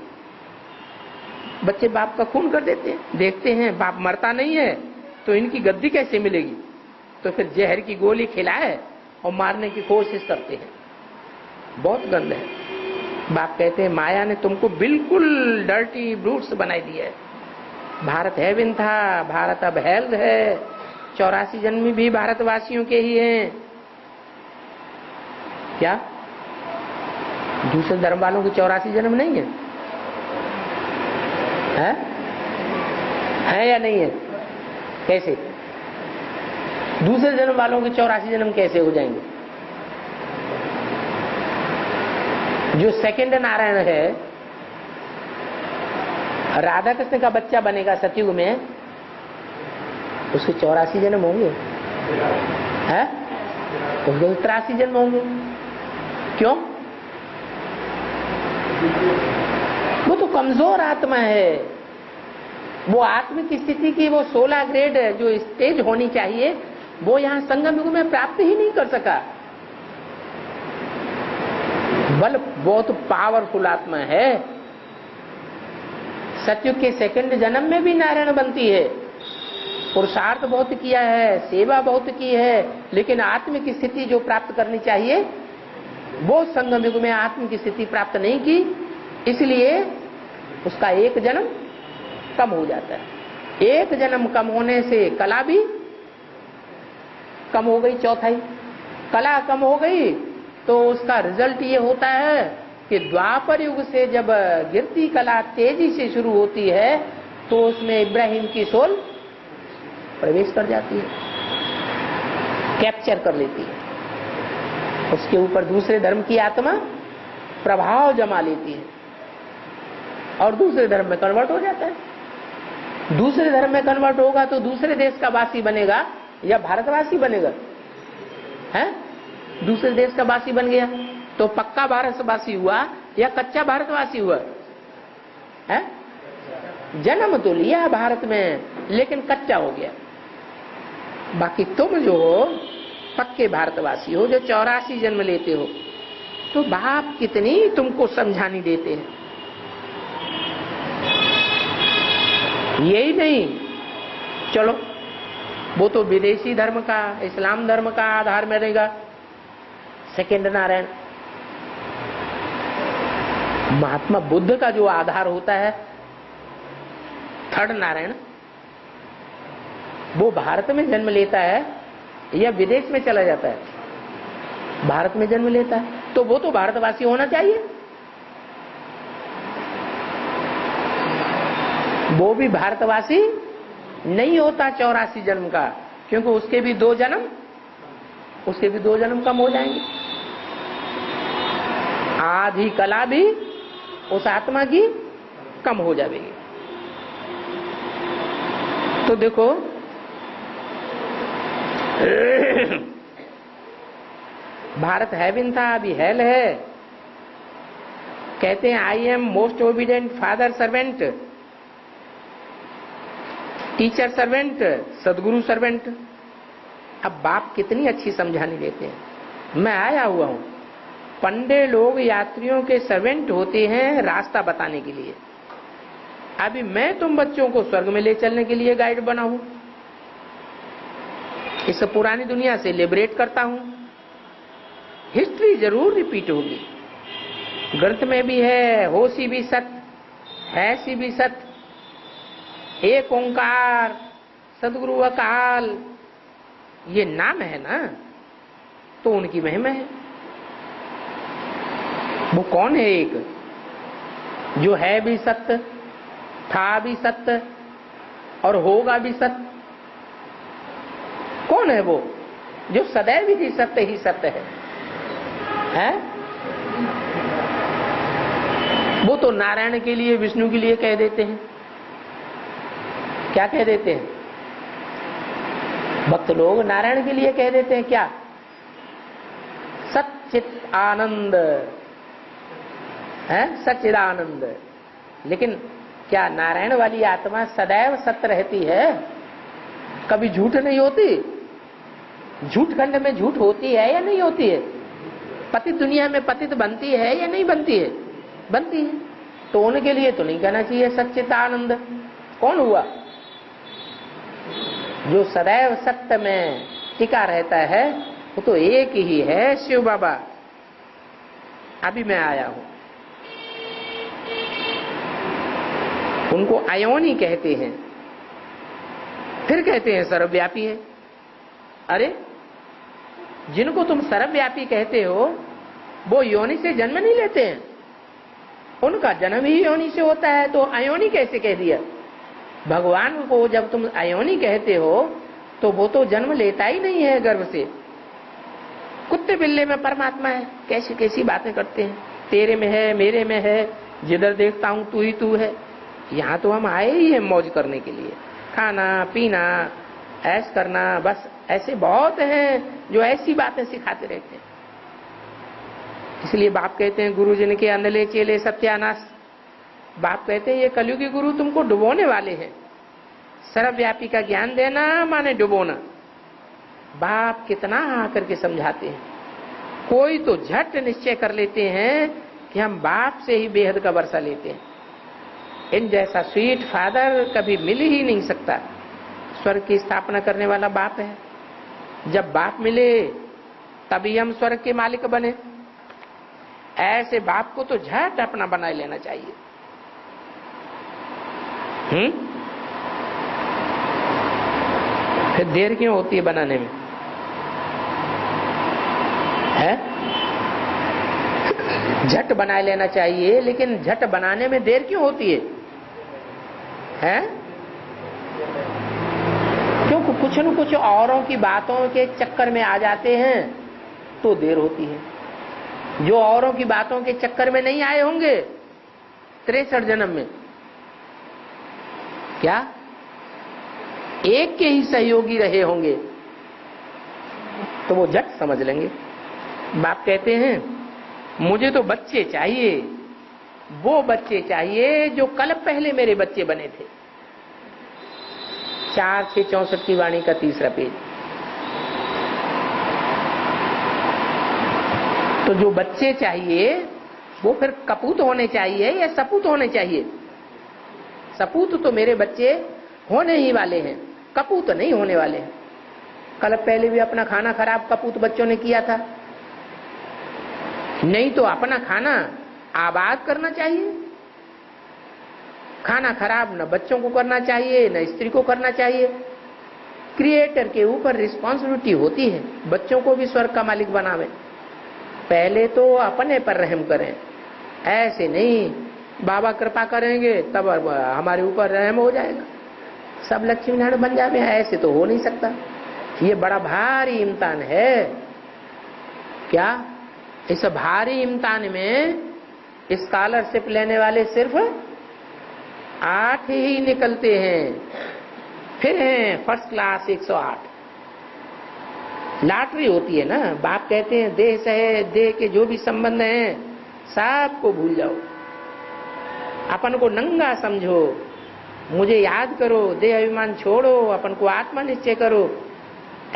बच्चे बाप का खून कर देते हैं। देखते हैं बाप मरता नहीं है तो इनकी गद्दी कैसे मिलेगी, तो फिर जहर की गोली खिलाए और मारने की कोशिश करते हैं। बहुत गंद है। बाप कहते हैं माया ने तुमको बिल्कुल डर्टी ब्रूट्स बनाई दिया है। भारत हेवन था, भारत अब हेल है। 84 जन्म भी भारतवासियों के ही हैं। क्या दूसरे धर्म वालों के 84 जन्म नहीं है? है या नहीं है? कैसे दूसरे जन्म वालों के 84 जन्म कैसे हो जाएंगे? जो सेकंड नारायण है, राधा कृष्ण का बच्चा बनेगा सतयुग में, उसके 84 जन्म होंगे? है उसके 83 जन्म होंगे। क्यों? वो तो कमजोर आत्मा है। वो आत्मिक स्थिति की वो 16 ग्रेड जो स्टेज होनी चाहिए वो यहाँ संगम युग में प्राप्त ही नहीं कर सका। बल बहुत पावरफुल आत्मा है। सतयुग के सेकंड जन्म में भी नारायण बनती है। पुरुषार्थ बहुत किया है, सेवा बहुत की है, लेकिन आत्मिक स्थिति जो प्राप्त करनी चाहिए वो संगम युग में आत्मिक स्थिति प्राप्त नहीं की, इसलिए उसका एक जन्म कम हो जाता है। एक जन्म कम होने से कला भी कम हो गई, चौथाई कला कम हो गई, तो उसका रिजल्ट ये होता है कि द्वापर युग से जब गिरती कला तेजी से शुरू होती है तो उसमें इब्राहिम की सोल प्रवेश कर जाती है, कैप्चर कर लेती है। उसके ऊपर दूसरे धर्म की आत्मा प्रभाव जमा लेती है और दूसरे धर्म में कन्वर्ट हो जाता है। दूसरे धर्म में कन्वर्ट होगा तो दूसरे देश का वासी बनेगा या भारतवासी बनेगा? है दूसरे देश का वासी बन गया तो पक्का भारतवासी हुआ या कच्चा भारतवासी हुआ? है जन्म तो लिया भारत में लेकिन कच्चा हो गया। बाकी तुम जो हो पक्के भारतवासी हो, जो 84 जन्म लेते हो, तो बाप कितनी तुमको समझानी देते हैं। यही नहीं, चलो वो तो विदेशी धर्म का, इस्लाम धर्म का आधार में रहेगा सेकेंड नारायण। महात्मा बुद्ध का जो आधार होता है थर्ड नारायण, वो भारत में जन्म लेता है या विदेश में चला जाता है? भारत में जन्म लेता है, तो वो तो भारतवासी होना चाहिए। वो भी भारतवासी नहीं होता 84 जन्म का, क्योंकि उसके भी दो जन्म कम हो जाएंगे। आधी कला भी उस आत्मा की कम हो जाएगी। तो देखो भारत हेवन था, अभी हेल है। कहते हैं I am most obedient father servant, teacher servant, सदगुरु सर्वेंट। अब बाप कितनी अच्छी समझानी देते हैं। मैं आया हुआ हूं, पंडे लोग यात्रियों के सर्वेंट होते हैं रास्ता बताने के लिए। अभी मैं तुम बच्चों को स्वर्ग में ले चलने के लिए गाइड बना हूं, इस पुरानी दुनिया से लिबरेट करता हूं। हिस्ट्री जरूर रिपीट होगी, ग्रंथ में भी है, होसी भी सत्य है, सी भी सत्य, एक ओंकार, सदगुरु अकाल, ये नाम है ना, तो उनकी महिमा है। वो कौन है? एक जो है भी सत्य, था भी सत्य और होगा भी सत्य। कौन है वो? जो सदैव ही सत्य है, हैं? वो तो नारायण के लिए, विष्णु के लिए कह देते हैं। क्या कह देते हैं भक्त लोग? नारायण के लिए कह देते हैं क्या? सच्चित आनंद है, सच्चिदानंद। लेकिन क्या नारायण वाली आत्मा सदैव सत्य रहती है? कभी झूठ नहीं होती? झूठ खंड में झूठ होती है या नहीं होती है? पतित दुनिया में पतित बनती है या नहीं बनती है? बनती है। तो उनके लिए तो नहीं कहना चाहिए सच्चिदानंद। कौन हुआ? जो सदैव सत्य में टिका रहता है वो तो एक ही है, शिव बाबा। अभी मैं आया हूं। उनको अयोनी कहते हैं, फिर कहते हैं सर्वव्यापी है। अरे जिनको तुम सर्वव्यापी कहते हो वो योनि से जन्म नहीं लेते हैं, उनका जन्म ही योनि से होता है, तो अयोनी कैसे कह दिया? भगवान को जब तुम अयोनी कहते हो तो वो तो जन्म लेता ही नहीं है गर्भ से। कुत्ते बिल्ले में परमात्मा है, कैसी कैसी बातें करते हैं। तेरे में है, मेरे में है, जिधर देखता हूं तू ही तू है। यहाँ तो हम आए ही हैं मौज करने के लिए, खाना पीना ऐश करना, बस ऐसे बहुत हैं जो ऐसी बातें सिखाते रहते हैं। इसलिए बाप कहते हैं गुरु जिनके अंधले चेले सत्यानाश। बाप कहते हैं ये कलयुगी गुरु तुमको डुबोने वाले हैं। सर्वव्यापी का ज्ञान देना माने डुबोना। बाप कितना आकर के समझाते हैं। कोई तो झट निश्चय कर लेते हैं कि हम बाप से ही बेहद का वर्षा लेते हैं। इन जैसा स्वीट फादर कभी मिल ही नहीं सकता। स्वर्ग की स्थापना करने वाला बाप है। जब बाप मिले तभी हम स्वर्ग के मालिक बने। ऐसे बाप को तो झट अपना बना लेना चाहिए। फिर देर क्यों होती है बनाने में? है झट बना लेना चाहिए, लेकिन झट बनाने में देर क्यों होती है? क्योंकि कुछ न कुछ औरों की बातों के चक्कर में आ जाते हैं तो देर होती है। जो औरों की बातों के चक्कर में नहीं आए होंगे 63 जन्म में, क्या एक के ही सहयोगी रहे होंगे तो वो झट समझ लेंगे। बाप कहते हैं मुझे तो बच्चे चाहिए, वो बच्चे चाहिए जो कल पहले मेरे बच्चे बने थे। 4/6/64 की वाणी का 3रा पेज। तो जो बच्चे चाहिए वो फिर कपूत होने चाहिए या सपूत होने चाहिए? सपूत तो मेरे बच्चे होने ही वाले हैं, कपूत नहीं होने वाले हैं। कल पहले भी अपना खाना खराब कपूत बच्चों ने किया था। नहीं तो अपना खाना आबाद करना चाहिए। खाना खराब न बच्चों को करना चाहिए न स्त्री को करना चाहिए। क्रिएटर के ऊपर रिस्पॉन्सिबिलिटी होती है बच्चों को भी स्वर्ग का मालिक बनावे। पहले तो अपने पर रहम करें, ऐसे नहीं बाबा कृपा करेंगे तब हमारे ऊपर रहम हो जाएगा, सब लक्ष्मी नारायण बन जावे। ऐसे तो हो नहीं सकता। ये बड़ा भारी इम्तिहान है। क्या इस भारी इम्तिहान में स्कॉलरशिप लेने वाले सिर्फ 8 ही निकलते हैं, फिर हैं फर्स्ट क्लास 108। लॉटरी होती है ना। बाप कहते हैं देह से देह के जो भी संबंध हैं सबको भूल जाओ, अपन को नंगा समझो, मुझे याद करो, देह अभिमान छोड़ो, अपन को आत्मा निश्चय करो।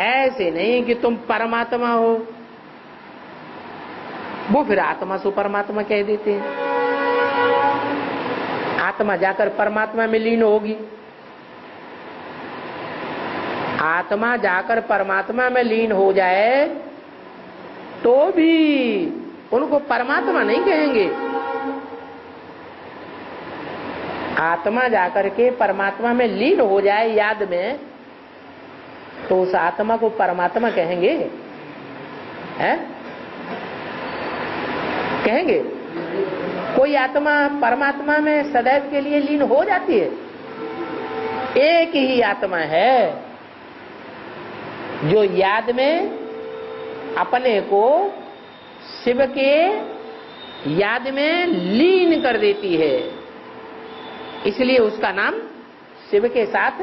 ऐसे नहीं कि तुम परमात्मा हो। वो फिर आत्मा से परमात्मा कह देते हैं। आत्मा जाकर परमात्मा में लीन होगी। आत्मा जाकर परमात्मा में लीन हो जाए तो भी उनको परमात्मा नहीं कहेंगे। आत्मा जाकर के परमात्मा में लीन हो जाए याद में, तो उस आत्मा को परमात्मा कहेंगे? हैं? कहेंगे? कोई आत्मा परमात्मा में सदैव के लिए लीन हो जाती है? एक ही आत्मा है जो याद में अपने को शिव के याद में लीन कर देती है, इसलिए उसका नाम शिव के साथ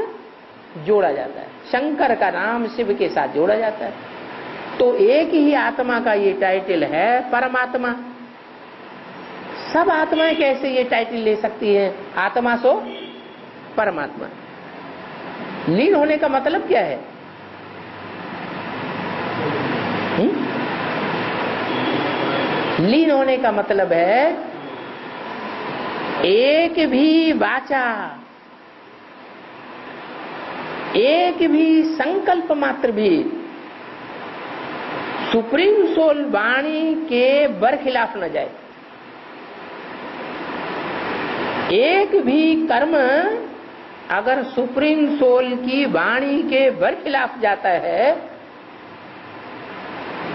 जोड़ा जाता है। शंकर का नाम शिव के साथ जोड़ा जाता है। तो एक ही आत्मा का ये टाइटल है परमात्मा। सब आत्माएं कैसे ये टाइटल ले सकती हैं? आत्मा सो परमात्मा। लीन होने का मतलब क्या है? लीन होने का मतलब है एक भी वाचा, एक भी संकल्प मात्र भी सुप्रीम सोल वाणी के बरखिलाफ न जाए। एक भी कर्म अगर सुप्रीम सोल की वाणी के बरखिलाफ जाता है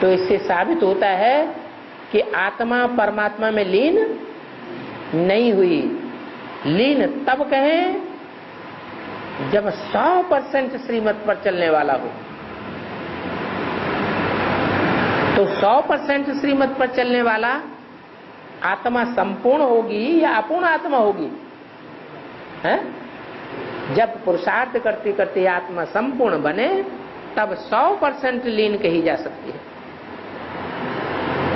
तो इससे साबित होता है कि आत्मा परमात्मा में लीन नहीं हुई। लीन तब कहें जब 100% श्रीमत पर चलने वाला हो। तो 100% श्रीमत पर चलने वाला आत्मा संपूर्ण होगी या अपूर्ण आत्मा होगी? हैं? जब पुरुषार्थ करते करते आत्मा संपूर्ण बने तब 100% लीन कही जा सकती है।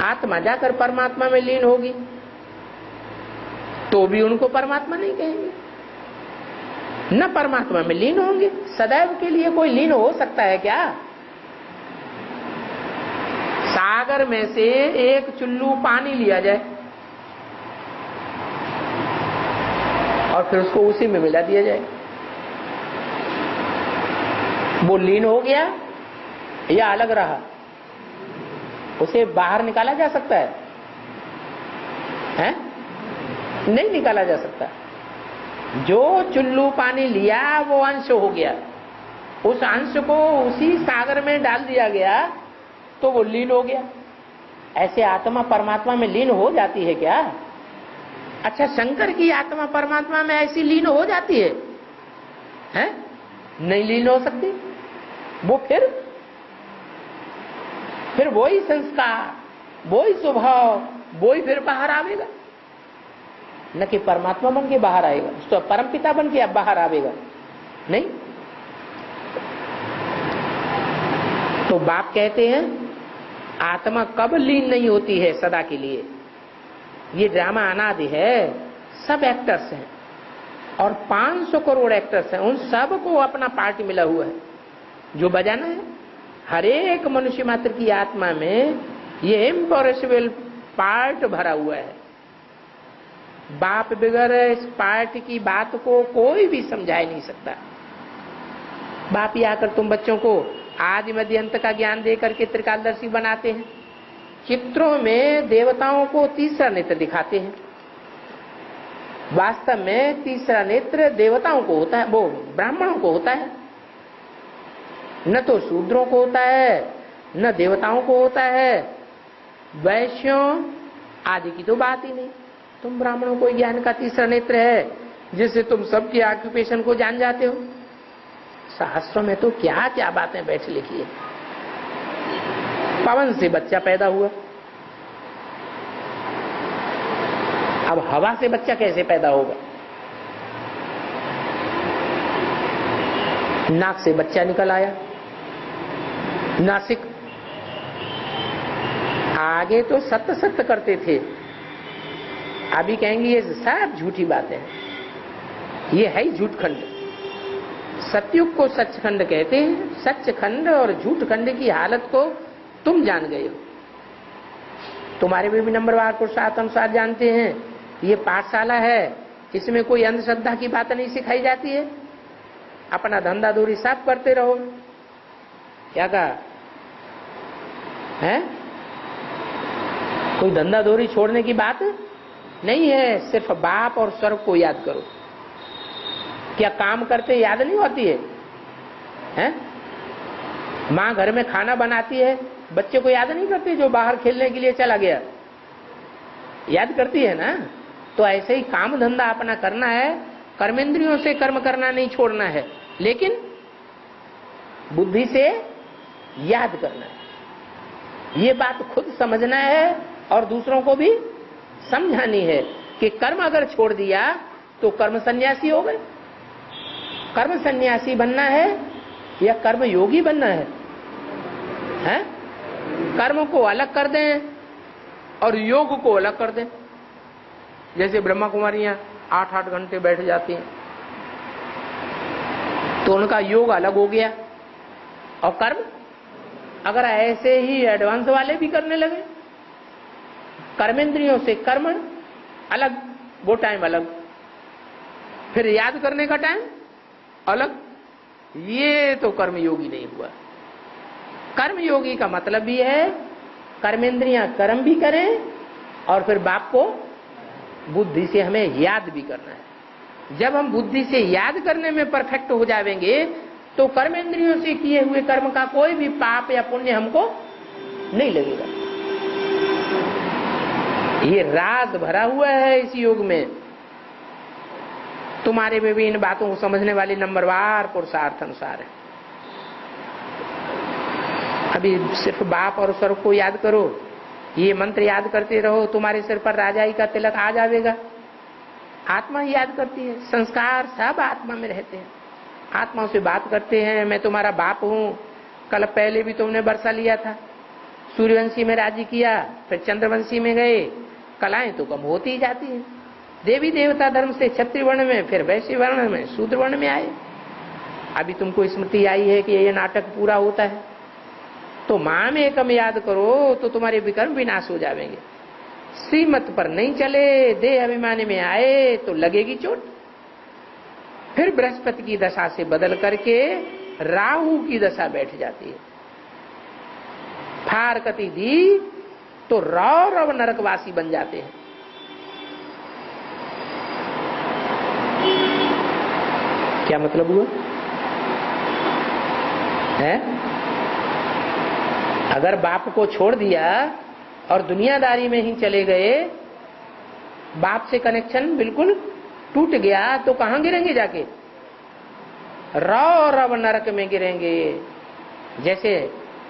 आत्मा जाकर परमात्मा में लीन होगी तो भी उनको परमात्मा नहीं कहेंगे, न परमात्मा में लीन होंगे। सदैव के लिए कोई लीन हो सकता है क्या? सागर में से एक चुल्लू पानी लिया जाए और फिर उसको उसी में मिला दिया जाए, वो लीन हो गया या अलग रहा? उसे बाहर निकाला जा सकता है? हैं? नहीं निकाला जा सकता। जो चुल्लू पानी लिया वो अंश हो गया, उस अंश को उसी सागर में डाल दिया गया तो वो लीन हो गया। ऐसे आत्मा परमात्मा में लीन हो जाती है क्या? अच्छा, शंकर की आत्मा परमात्मा में ऐसी लीन हो जाती है? हैं? नहीं लीन हो सकती। वो फिर वही संस्कार, वही स्वभाव, वही फिर बाहर आवेगा, न कि परमात्मा बन के बाहर आएगा, तो परमपिता बन के अब बाहर आवेगा नहीं। तो बाप कहते हैं आत्मा कब लीन नहीं होती है सदा के लिए? ये ड्रामा अनादि है, सब एक्टर्स हैं और 500 करोड़ एक्टर्स हैं, उन सब को अपना पार्ट मिला हुआ है जो बजाना है। हर एक मनुष्य मात्र की आत्मा में ये इम्पॉसिबल पार्ट भरा हुआ है। बाप बगैर इस पार्ट की बात को कोई भी समझा नहीं सकता। बाप ही आकर तुम बच्चों को आदि मध्य अंत का ज्ञान देकर के त्रिकालदर्शी बनाते हैं। चित्रों में देवताओं को तीसरा नेत्र दिखाते हैं, वास्तव में तीसरा नेत्र देवताओं को होता है, वो ब्राह्मणों को होता है, न तो शूद्रों को होता है न देवताओं को होता है। वैश्यों आदि की तो बात ही नहीं। तुम ब्राह्मणों को ज्ञान का तीसरा नेत्र है जिससे तुम सबकी ऑक्यूपेशन को जान जाते हो। शास्त्रों में तो क्या क्या बातें बैठ लिखी है। पवन से बच्चा पैदा हुआ, अब हवा से बच्चा कैसे पैदा होगा? नाक से बच्चा निकल आया, नासिक। आगे तो सत्य सत्य करते थे, अभी कहेंगे ये सब झूठी बातें हैं, ये है ही झूठखंड। सतयुग को सचखंड कहते हैं। सचखंड और झूठखंड की हालत को तुम जान गए हो। तुम्हारे भी नंबरवार पुरुषार्थम साथ जानते हैं, ये पाठशाला है, इसमें कोई अंधश्रद्धा की बात नहीं सिखाई जाती है। अपना धंधा दूरी साफ करते रहो। क्या कहा है? कोई धंधा दूरी छोड़ने की बात नहीं है, सिर्फ बाप और स्वर्ग को याद करो। क्या काम करते याद नहीं होती है? हैं? माँ घर में खाना बनाती है, बच्चे को याद नहीं करती जो बाहर खेलने के लिए चला गया? याद करती है ना। तो ऐसे ही काम धंधा अपना करना है, कर्मेंद्रियों से कर्म करना नहीं छोड़ना है, लेकिन बुद्धि से याद करना है। ये बात खुद समझना है और दूसरों को भी समझानी है कि कर्म अगर छोड़ दिया तो कर्म सन्यासी हो गए। कर्म सन्यासी बनना है या कर्म योगी बनना है? हैं? कर्म को अलग कर दें और योग को अलग कर दें। जैसे ब्रह्मा कुमारियां 8-8 घंटे बैठ जाती हैं तो उनका योग अलग हो गया, और कर्म अगर ऐसे ही एडवांस वाले भी करने लगे, कर्मेंद्रियों से कर्म अलग, वो टाइम अलग, फिर याद करने का टाइम अलग, ये तो कर्मयोगी नहीं हुआ। कर्मयोगी का मतलब भी है कर्मेंद्रियां कर्म भी करें और फिर बाप को बुद्धि से हमें याद भी करना है। जब हम बुद्धि से याद करने में परफेक्ट हो जाएंगे तो कर्मेंद्रियों से किए हुए कर्म का कोई भी पाप या पुण्य हमको नहीं लगेगा। ये राज भरा हुआ है इस युग में। तुम्हारे में भी इन बातों को समझने वाली नंबरवार पुरुषार्थ अनुसार है। अभी सिर्फ बाप और स्वर्ग को याद करो, ये मंत्र याद करते रहो, तुम्हारे सिर पर राजाई का तिलक आ जाएगा। आत्मा ही याद करती है, संस्कार सब आत्मा में रहते हैं। आत्माओं से बात करते हैं, मैं तुम्हारा बाप हूँ। कल पहले भी तुमने वर्षा लिया था, सूर्यवंशी में राज्य किया, फिर चंद्रवंशी में गए। कलाएं तो कम होती ही जाती हैं। देवी देवता धर्म से क्षत्रिय वर्ण में, फिर वैश्य वर्ण में, शूद्र वर्ण में आए। अभी तुमको स्मृति आई है कि ये नाटक पूरा होता है, तो माँ में कम याद करो तो तुम्हारे विकर्म विनाश हो जाएंगे। श्रीमत पर नहीं चले, देह अभिमानी में आए तो लगेगी चोट। फिर बृहस्पति की दशा से बदल करके राहु की दशा बैठ जाती है। फारकती दी तो रौरव नरकवासी बन जाते हैं। क्या मतलब हुआ है? अगर बाप को छोड़ दिया और दुनियादारी में ही चले गए, बाप से कनेक्शन बिल्कुल टूट गया, तो कहां गिरेंगे जाके? रौरव नरक में गिरेंगे। जैसे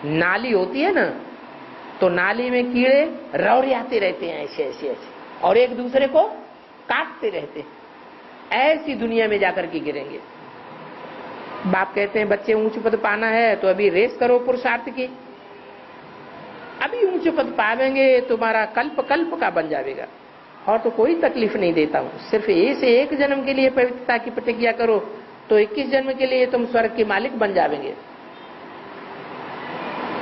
नाली होती है ना, तो नाली में कीड़े रौरियाते रहते हैं ऐसे ऐसे ऐसे, और एक दूसरे को काटते रहते हैं। ऐसी दुनिया में जाकर के गिरेंगे। बाप कहते हैं बच्चे ऊंच पद पाना है तो अभी रेस करो पुरुषार्थ की, अभी ऊंच पद पावेंगे, तुम्हारा कल्प कल्प का बन जाएगा। और तो कोई तकलीफ नहीं देता हूं, सिर्फ एक जन्म के लिए पवित्रता की प्रतिज्ञा करो तो 21 जन्म के लिए तुम स्वर्ग के मालिक बन जाएंगे।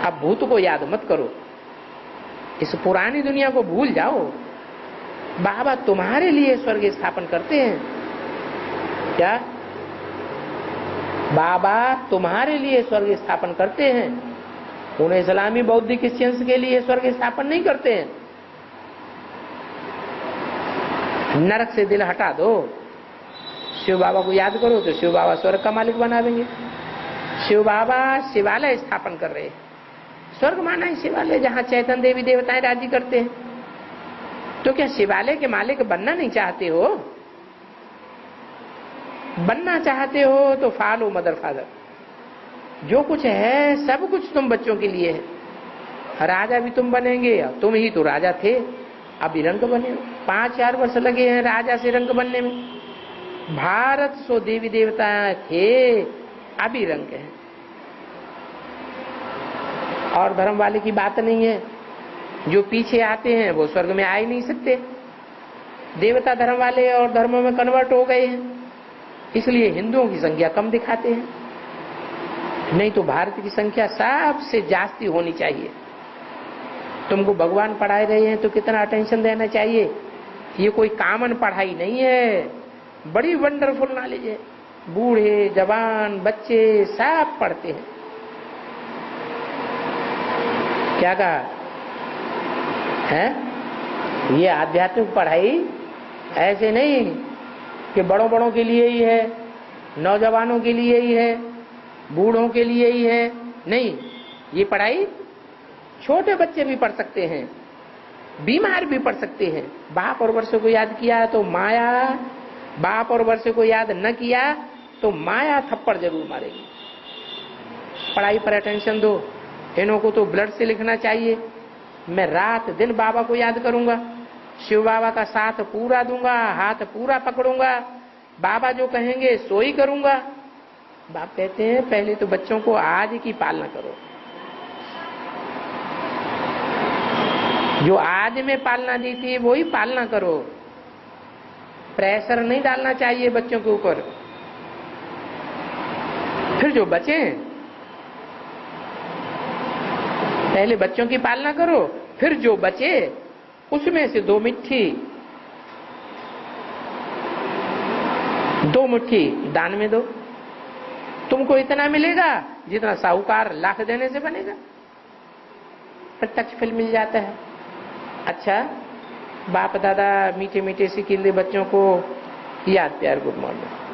अब भूत को याद मत करो, इस पुरानी दुनिया को भूल जाओ। बाबा तुम्हारे लिए स्वर्ग स्थापन करते हैं। क्या बाबा तुम्हारे लिए स्वर्ग स्थापन करते हैं? उन्हें इस्लामी बौद्ध क्रिश्चियंस के लिए स्वर्ग स्थापन नहीं करते हैं। नरक से दिल हटा दो, शिव बाबा को याद करो तो शिव बाबा स्वर्ग का मालिक बना देंगे। शिव बाबा शिवालय स्थापन कर रहे हैं। स्वर्ग माना है शिवालय, जहां चैतन्य देवी देवताएं राज्य करते हैं। तो क्या शिवालय के मालिक बनना नहीं चाहते हो? बनना चाहते हो तो फॉलो मदर फादर। जो कुछ है सब कुछ तुम बच्चों के लिए है। राजा भी तुम बनेंगे, तुम ही तो राजा थे, अभी रंग बने। 5-4 वर्ष लगे हैं राजा से रंग बनने में। भारत सो देवी देवता थे, अभी रंग है। और धर्म वाले की बात नहीं है, जो पीछे आते हैं वो स्वर्ग में आ ही नहीं सकते। देवता धर्म वाले और धर्मों में कन्वर्ट हो गए हैं, इसलिए हिंदुओं की संख्या कम दिखाते हैं। नहीं तो भारत की संख्या सबसे जास्ती होनी चाहिए। तुमको भगवान पढ़ा रहे हैं तो कितना अटेंशन देना चाहिए। ये कोई कॉमन पढ़ाई नहीं है, बड़ी वंडरफुल नॉलेज है, बूढ़े जवान बच्चे सब पढ़ते हैं। क्या कहा है? ये आध्यात्मिक पढ़ाई ऐसे नहीं कि बड़ों बड़ों के लिए ही है, नौजवानों के लिए ही है, बूढ़ों के लिए ही है, नहीं। ये पढ़ाई छोटे बच्चे भी पढ़ सकते हैं, बीमार भी पढ़ सकते हैं। बाप और वर्षों को याद किया तो माया, बाप और वर्षों को याद न किया तो माया थप्पड़ जरूर मारेगी। पढ़ाई पर अटेंशन दो। इन्हों को तो ब्लड से लिखना चाहिए। मैं रात दिन बाबा को याद करूंगा, शिव बाबा का साथ पूरा दूंगा, हाथ पूरा पकड़ूंगा, बाबा जो कहेंगे सो ही करूंगा। बाप कहते हैं पहले तो बच्चों को आज की पालना करो, जो आज में पालना दी थी वो ही पालना करो। प्रेशर नहीं डालना चाहिए बच्चों के ऊपर। फिर जो बचे पहले बच्चों की पालना करो, फिर जो बचे उसमें से दो मुट्ठी दान में दो। तुमको इतना मिलेगा जितना साहूकार लाख देने से बनेगा। प्रत्यक्ष फल मिल जाता है। अच्छा, बाप दादा मीठे मीठे सिखिंदे बच्चों को याद प्यार गुड मॉर्निंग।